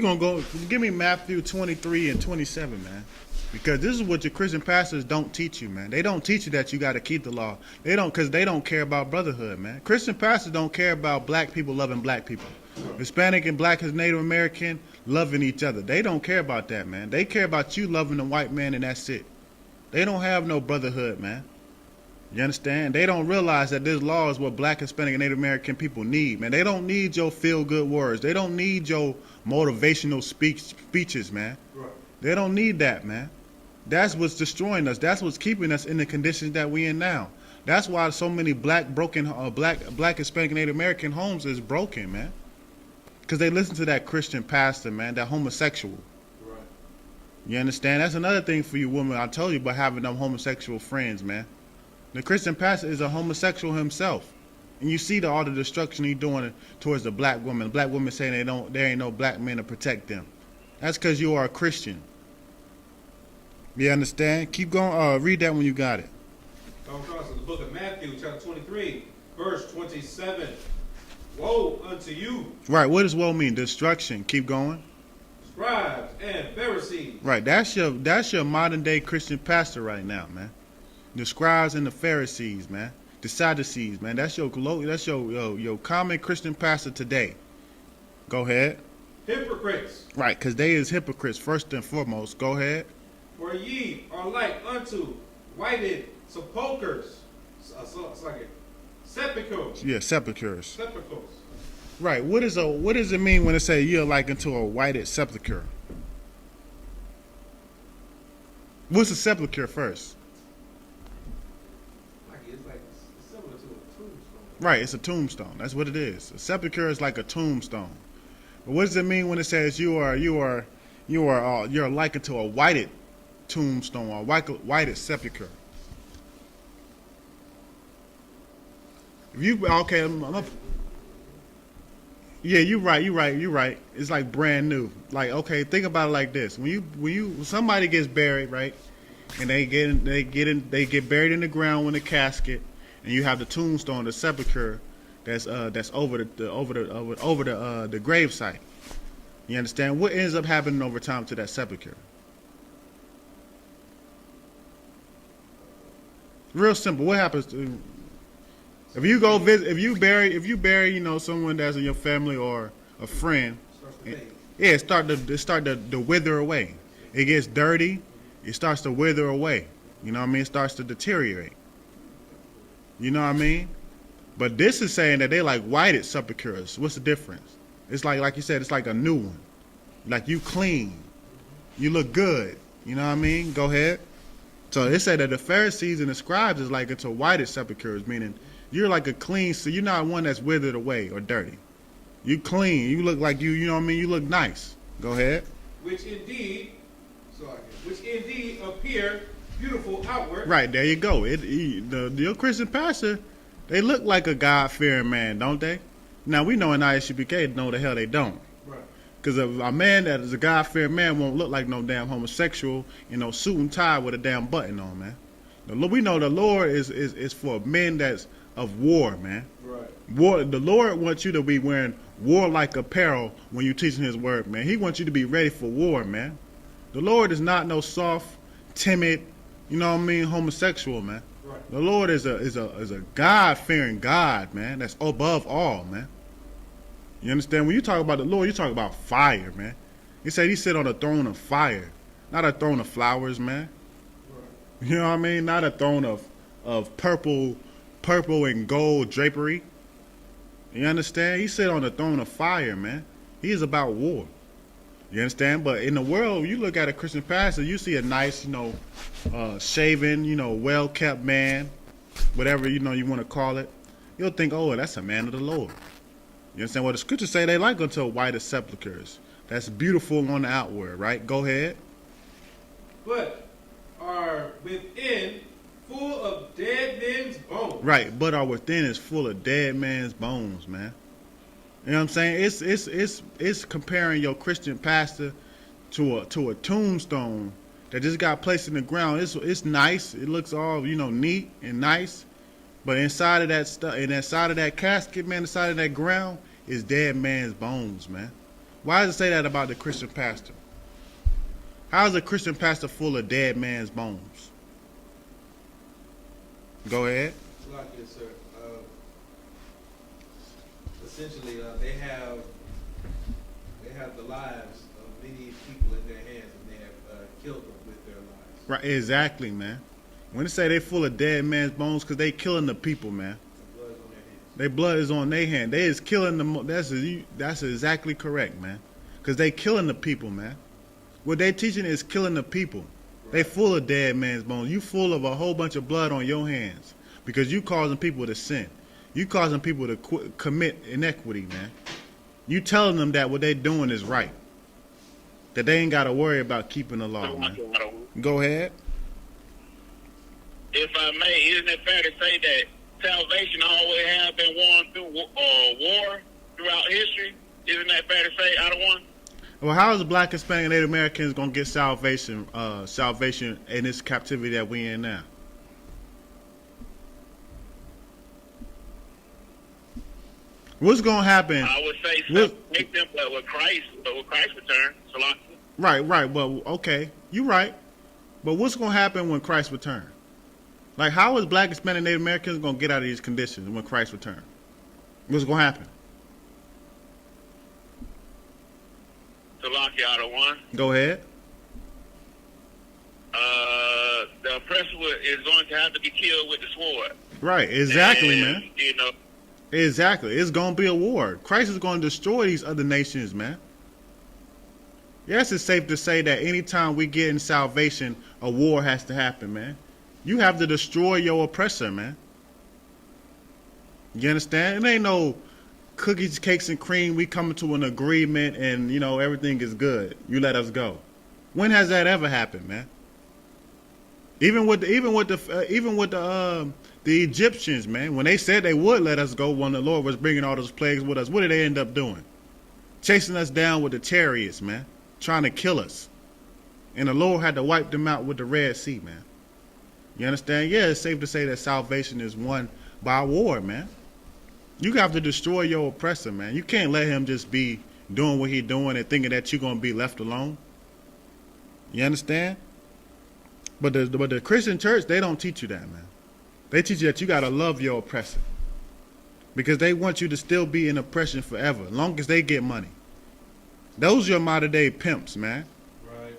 going to go, give me Matthew 23 and 27, man. Because this is what your Christian pastors don't teach you, man. They don't teach you that you got to keep the law. They don't, because they don't care about brotherhood, man. Christian pastors don't care about black people loving black people. Hispanic and black as Native American loving each other. They don't care about that, man. They care about you loving the white man, and that's it. They don't have no brotherhood, man. You understand? They don't realize that this law is what black, Hispanic, and Native American people need, man. They don't need your feel-good words. They don't need your motivational speeches, man. Right. They don't need that, man. That's what's destroying us. That's what's keeping us in the conditions that we in now. That's why so many black, Hispanic, and Native American homes is broken, man. Because they listen to that Christian pastor, man, that homosexual. Right. You understand? That's another thing for you women. I told you about having them homosexual friends, man. The Christian pastor is a homosexual himself. And you see all the destruction he's doing towards the black woman. The black women saying there ain't no black men to protect them. That's because you are a Christian. You understand? Keep going. Read that when you got it. Come across in the book of Matthew, chapter 23, verse 27. Woe unto you, Right. What does woe mean? Destruction. Keep going. scribes and Pharisees, Right. That's your modern day Christian pastor right now, man. The scribes and the Pharisees, man. The Sadducees, man. That's your common Christian pastor today. Go ahead. hypocrites, Right, because they is hypocrites first and foremost. Go ahead. for ye are like unto whited sepulchres. It's like a sepulchres. Yeah, sepulchres. Sepulchres. Right. What does it mean when it say you're like into a whited sepulcher? What's a sepulcher first? It's similar to a tombstone. Right, it's a tombstone. That's what it is. A sepulcher is like a tombstone. But what does it mean when it says you're likened to a whited tombstone or whited sepulcher? If you okay, yeah, you're right. It's like brand new. Like, okay, think about it like this: when somebody gets buried, right, and they get buried in the ground with a casket, and you have the tombstone, the sepulcher, that's over the grave site. You understand? What ends up happening over time to that sepulcher? Real simple. What happens to if you go visit? If you bury, someone that's in your family or a friend, it start to wither away. It gets dirty. It starts to wither away. You know what I mean? It starts to deteriorate. You know what I mean? But this is saying that they like whited sepulchres. What's the difference? It's like you said, it's like a new one. Like you clean. You look good. You know what I mean? Go ahead. So it said that the Pharisees and the scribes is like into whited sepulchres, meaning you're like a clean, so you're not one that's withered away or dirty. You clean. You look like you know what I mean? You look nice. Go ahead. Which indeed appear beautiful outward. Right, there you go. Your Christian pastor, they look like a God-fearing man, don't they? Now, we know in I.S.U.P.K, no the hell they don't. Right. Because a man that is a God-fearing man won't look like no damn homosexual, suit and tie with a damn button on, man. We know the Lord is for men that's of war, man. Right. War. The Lord wants you to be wearing warlike apparel when you're teaching His word, man. He wants you to be ready for war, man. The Lord is not no soft, timid, homosexual, man. Right. The Lord is a God-fearing God, man. That's above all, man. You understand? When you talk about the Lord, you talk about fire, man. He said He sit on a throne of fire, not a throne of flowers, man. Right. You know what I mean? Not a throne of purple and gold drapery. You understand? He sit on the throne of fire, man. He is about war. You understand? But in the world, you look at a Christian pastor, you see a nice, shaven, well-kept man, whatever, you want to call it. You'll think, oh, that's a man of the Lord. You understand what the scriptures say? They like unto white sepulchres. That's beautiful on the outward, right? Go ahead. But are within full of dead men's bones. Right, but our within is full of dead man's bones, man. You know what I'm saying? It's comparing your Christian pastor to a tombstone that just got placed in the ground. It's nice. It looks all neat and nice, but inside of that stuff, and inside of that casket, man, inside of that ground is dead man's bones, man. Why does it say that about the Christian pastor? How is a Christian pastor full of dead man's bones? Go ahead. Like this, sir. Essentially, they have the lives of many people in their hands, and they have killed them with their lives. Right, exactly, man. When they say they full of dead man's bones, because they killing the people, man. The blood is on their hands. Their blood is on their hand. They is killing them. That's exactly correct, man. Because they killing the people, man. What they teaching is killing the people. Right. They full of dead man's bones. You full of a whole bunch of blood on your hands because you causing people to sin. You causing people to commit inequity, man. You telling them that what they doing is right. That they ain't got to worry about keeping the law, man. Go ahead. If I may, isn't it fair to say that salvation always have been won through war throughout history? Isn't that fair to say, out of one? Well, how is the Black, Hispanic, and Native Americans gonna get salvation in this captivity that we in now? What's gonna happen? I would say salvation, but with Christ return, Shalom. Right. Well, okay, you're right. But what's gonna happen when Christ returns? Like, how is Black, Hispanic, Native Americans gonna get out of these conditions when Christ returns? What's gonna happen? Salaki out of one. Go ahead. The oppressor is going to have to be killed with the sword. Right, exactly, and, man. Exactly. It's going to be a war. Christ is going to destroy these other nations, man. Yes, it's safe to say that anytime we get in salvation, a war has to happen, man. You have to destroy your oppressor, man. You understand? It ain't no cookies, cakes, and cream. We come to an agreement and, everything is good. You let us go. When has that ever happened, man? Even with the Egyptians, man, when they said they would let us go when the Lord was bringing all those plagues with us, what did they end up doing? Chasing us down with the chariots, man, trying to kill us. And the Lord had to wipe them out with the Red Sea, man. You understand? Yeah, it's safe to say that salvation is won by war, man. You have to destroy your oppressor, man. You can't let him just be doing what he's doing and thinking that you're going to be left alone. You understand? But the Christian church, they don't teach you that, man. They teach you that you got to love your oppressor. Because they want you to still be in oppression forever, as long as they get money. Those are your modern day pimps, man. Right.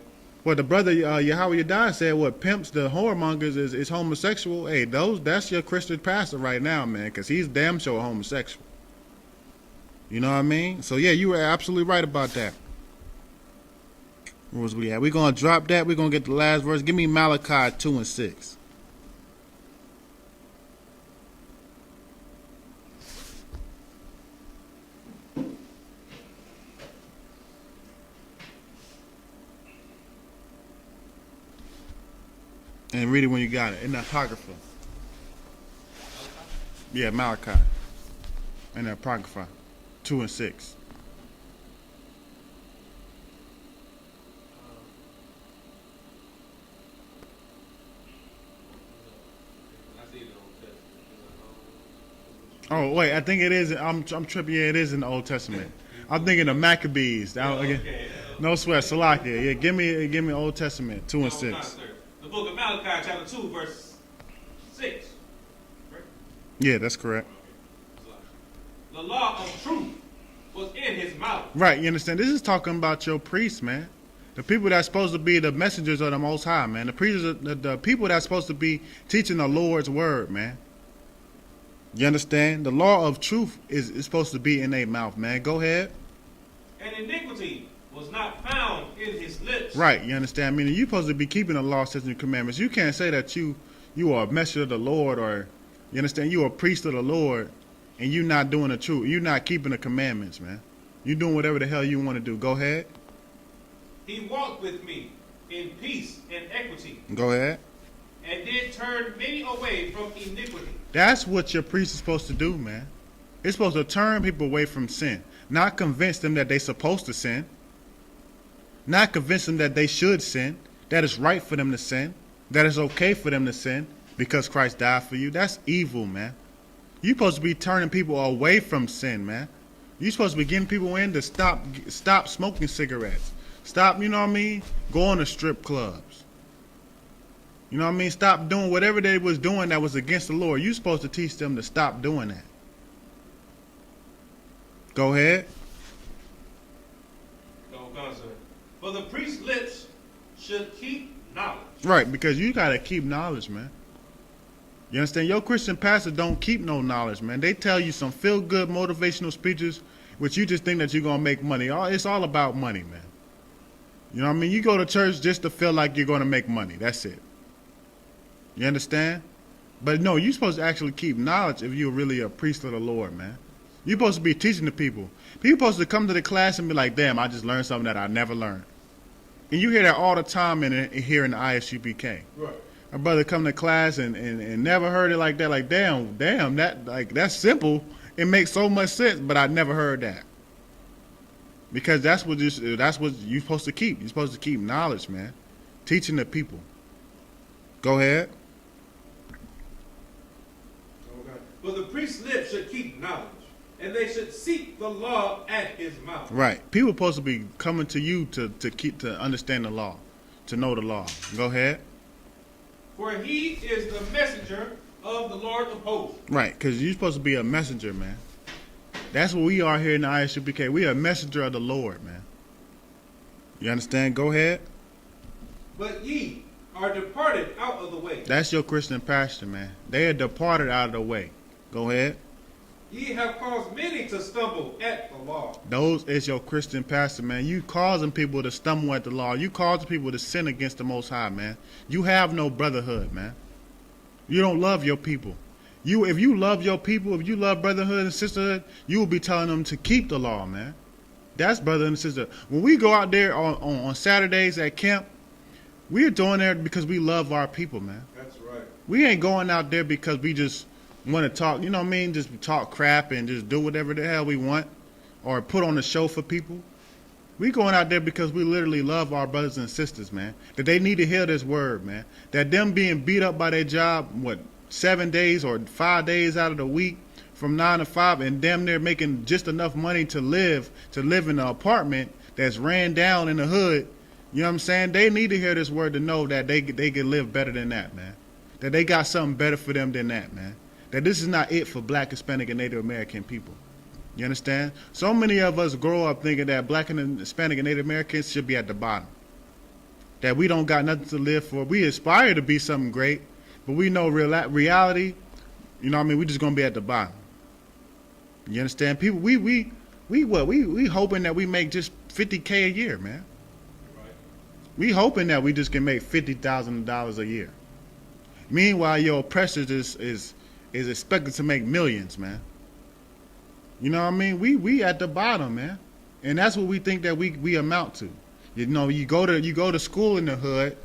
Well, the brother Yahanna said, what, pimps, the whoremongers is homosexual. Hey, that's your Christian pastor right now, man, because he's damn sure homosexual. You know what I mean? So, yeah, you were absolutely right about that. Where was we at? We're going to drop that. We're going to get the last verse. Give me Malachi 2 and 6. And read it when you got it. In the Apocrypha. Yeah, Malachi. In the Apocrypha. 2 and 6. Oh wait, I think it is. I'm tripping. Yeah, it is in the Old Testament. I'm thinking of Maccabees. No sweat, Salakia. Yeah, give me Old Testament 2 and 6. The book of Malachi, chapter 2, verse 6. Right? Yeah, that's correct. The law of truth was in his mouth. Right, you understand? This is talking about your priests, man. The people that's supposed to be the messengers of the Most High, man. The priests, the people that's supposed to be teaching the Lord's word, man. You understand? The law of truth is supposed to be in their mouth, man. Go ahead. And iniquity was not found in his lips. Right, you understand? Meaning you're supposed to be keeping the law, statutes, and commandments. You can't say that you are a messenger of the Lord, or you understand, you are a priest of the Lord, and you're not doing the truth. You're not keeping the commandments, man. You're doing whatever the hell you want to do. Go ahead. He walked with me in peace and equity, Go ahead. and did turn many away from iniquity. That's what your priest is supposed to do, man. It's supposed to turn people away from sin, not convince them that they're supposed to sin, not convince them that they should sin, that it's right for them to sin, that it's okay for them to sin because Christ died for you. That's evil, man. You're supposed to be turning people away from sin, man. You're supposed to be getting people in to stop smoking cigarettes. Stop, you know what I mean, going to strip clubs. You know what I mean? Stop doing whatever they was doing that was against the Lord. You're supposed to teach them to stop doing that. Go ahead. For the priest's lips should keep knowledge. Right, because you got to keep knowledge, man. You understand? Your Christian pastor don't keep no knowledge, man. They tell you some feel-good motivational speeches, which you just think that you're going to make money. It's all about money, man. You know what I mean? You go to church just to feel like you're going to make money. That's it. You understand? But no, you're supposed to actually keep knowledge if you're really a priest of the Lord, man. You're supposed to be teaching the people. People supposed to come to the class and be like, damn, I just learned something that I never learned. And you hear that all the time here in the I.S.U.P.K. Right. My brother come to class and never heard it like that. Like, damn, that's simple. It makes so much sense, but I never heard that. Because that's what you're supposed to keep. You're supposed to keep knowledge, man. Teaching the people. Go ahead. Okay. For the priest's lips should keep knowledge, and they should seek the law at his mouth. Right. People supposed to be coming to you to understand the law, to know the law. Go ahead. For he is the messenger of the Lord of hosts. Right, because you're supposed to be a messenger, man. That's what we are here in the I.S.U.P.K. We are a messenger of the Lord, man. You understand? Go ahead. But ye are departed out of the way. That's your Christian pastor, man. They are departed out of the way. Go ahead. Ye have caused many to stumble at the law. Those is your Christian pastor, man. You causing people to stumble at the law. You causing people to sin against the Most High, man. You have no brotherhood, man. You don't love your people. If you love your people, if you love brotherhood and sisterhood, you will be telling them to keep the law, man. That's brother and sister. When we go out there on Saturdays at camp, we're doing there because we love our people, man. That's right. We ain't going out there because we just want to talk, you know what I mean? Just talk crap and just do whatever the hell we want or put on a show for people. We going out there because we literally love our brothers and sisters, man. That they need to hear this word, man. That them being beat up by their job, 7 days or 5 days out of the week from 9 to 5 and damn near making just enough money to live in an apartment that's ran down in the hood. You know what I'm saying? They need to hear this word to know that they can live better than that, man. That they got something better for them than that, man. That this is not it for Black, Hispanic, and Native American people. You understand? So many of us grow up thinking that Black and Hispanic and Native Americans should be at the bottom. That we don't got nothing to live for. We aspire to be something great, but we know reality, you know what I mean? We just going to be at the bottom. You understand? People, we hoping that we make just $50K a year, man. Right. We hoping that we just can make $50,000 a year. Meanwhile, your oppressors is expected to make millions, man. You know what I mean? We at the bottom, man. And that's what we think that we amount to. You know, you go to school in the hood,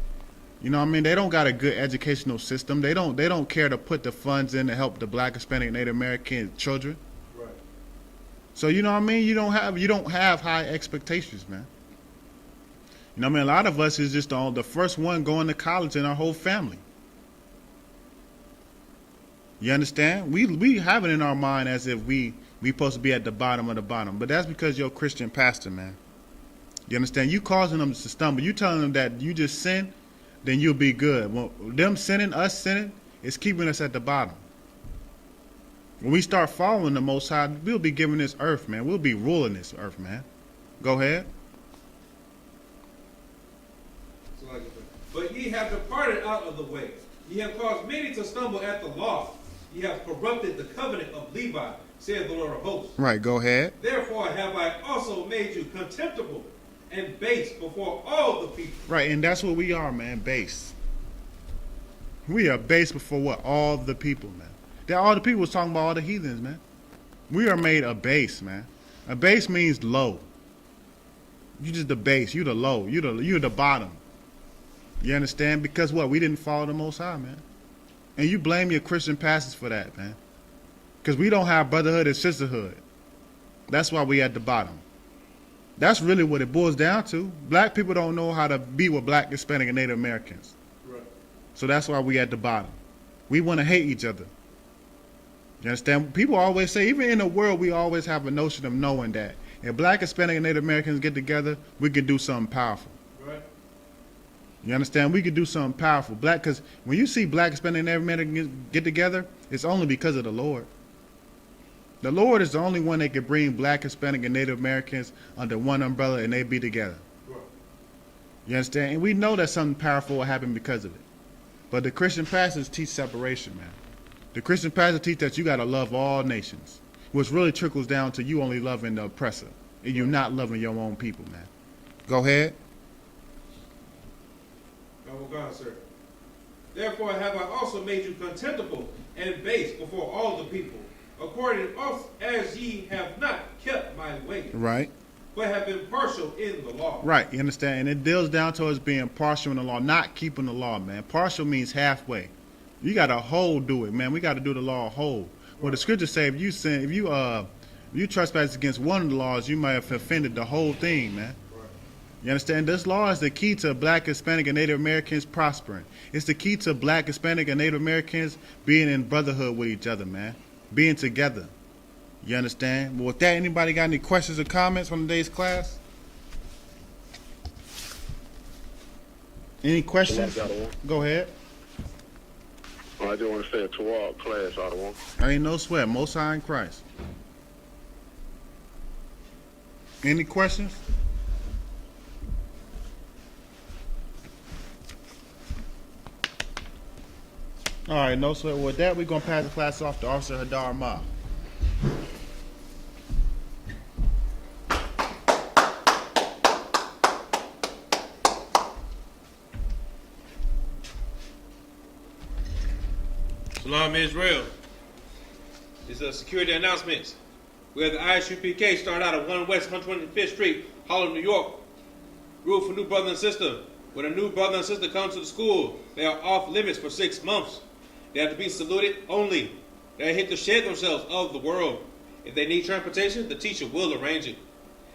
you know what I mean? They don't got a good educational system. They don't care to put the funds in to help the Black, Hispanic, Native American children. Right. So you know what I mean? You don't have high expectations, man. You know what I mean? A lot of us is just the first one going to college in our whole family. You understand? We have it in our mind as if we supposed to be at the bottom of the bottom. But that's because you're a Christian pastor, man. You understand? You causing them to stumble. You telling them that you just sin, then you'll be good. Well, them sinning, us sinning, is keeping us at the bottom. When we start following the Most High, we'll be giving this earth, man. We'll be ruling this earth, man. Go ahead. But ye have departed out of the way. Ye have caused many to stumble at the law. Ye have corrupted the covenant of Levi, saith the Lord of hosts. Right, go ahead. Therefore have I also made you contemptible and base before all the people. Right, and that's what we are, man, base. We are base before what? All the people, man. That all the people was talking about all the heathens, man. We are made a base, man. A base means low. You just the base. You the low. You the bottom. You understand? Because what? We didn't follow the Most High, man. And you blame your Christian pastors for that, man. Because we don't have brotherhood and sisterhood. That's why we at the bottom. That's really what it boils down to. Black people don't know how to be with black, Hispanic, and Native Americans. Right. So that's why we at the bottom. We want to hate each other. You understand? People always say, even in the world, we always have a notion of knowing that if black, Hispanic, and Native Americans get together, we can do something powerful. Right. You understand? We could do something powerful. Because when you see black, Hispanic, and Native Americans get together, it's only because of the Lord. The Lord is the only one that can bring black, Hispanic, and Native Americans under one umbrella and they be together. Right. You understand? And we know that something powerful will happen because of it. But the Christian pastors teach separation, man. The Christian pastors teach that you got to love all nations, which really trickles down to you only loving the oppressor and you're not loving your own people, man. Go ahead. Oh, God, sir. Therefore have I also made you contemptible and base before all the people, according as ye have not kept my way, Right. but have been partial in the law. Right, you understand? And it deals down to us being partial in the law, not keeping the law, man. Partial means halfway. You got to whole do it, man. We got to do the law whole. Well, the scriptures say if you sin, if you trespass against one of the laws, you might have offended the whole thing, man. You understand? This law is the key to black, Hispanic, and Native Americans prospering. It's the key to black, Hispanic, and Native Americans being in brotherhood with each other, man. Being together. You understand? Well, with that, anybody got any questions or comments on today's class? Any questions? Go ahead. I just want to say to all class, I don't want. There ain't no sweat. Most High in Christ. Any questions? All right, no sweat. With that, we're going to pass the class off to Officer Hadar Ma. Shalom, Israel. It's a security announcements. We have the I.S.U.P.K. start out at 1 West 125th Street, Harlem, New York. Rule for new brother and sister. When a new brother and sister comes to the school, they are off limits for 6 months. They have to be saluted only. They hit to shed themselves of the world. If they need transportation, the teacher will arrange it.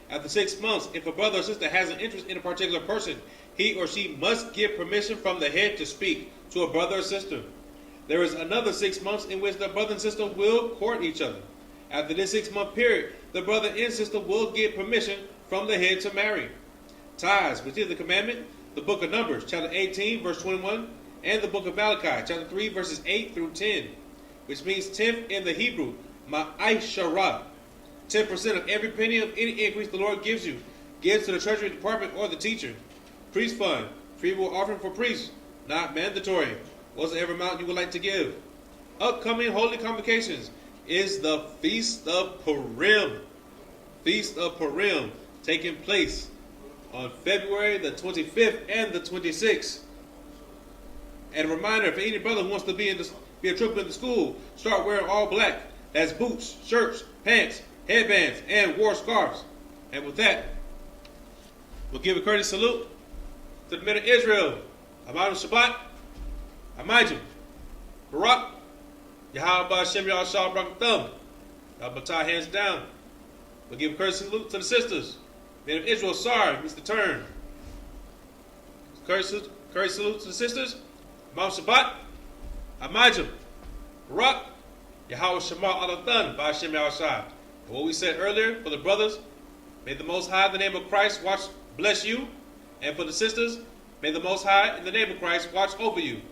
After 6 months, if a brother or sister has an interest in a particular person, he or she must give permission from the head to speak to a brother or sister. There is another 6 months in which the brother and sister will court each other. After this 6 month period, the brother and sister will get permission from the head to marry. Tithes, which is the commandment, the book of Numbers, chapter 18, verse 21, and the book of Malachi, chapter 3, verses 8 through 10, which means 10th in the Hebrew, ma'ashara. 10% of every penny of any increase the Lord gives you, gives to the treasury department or the teacher. Priest fund, free will offering for priests, not mandatory. Whatsoever amount you would like to give. Upcoming holy convocations is the Feast of Purim. Feast of Purim taking place on February the 25th and the 26th. And a reminder, if any brother wants to be a trooper in the school, start wearing all black. That's boots, shirts, pants, headbands, and war scarves. And with that, we'll give a courteous salute to the men of Israel. Amadu Shabbat. Imagine, Barak, Yahanna, Shem, Yahshua, Brakathum. Y'all but tie hands down. We'll give a courteous salute to the sisters. Men of Israel, sorry, Mr. Turn. Courteous salute to the sisters. Imam Shabbat, Imagine, Barak, Yahweh Shema Alathan, by Shem Yahshua. And what we said earlier for the brothers, may the Most High in the name of Christ bless you. And for the sisters, may the Most High in the name of Christ watch over you.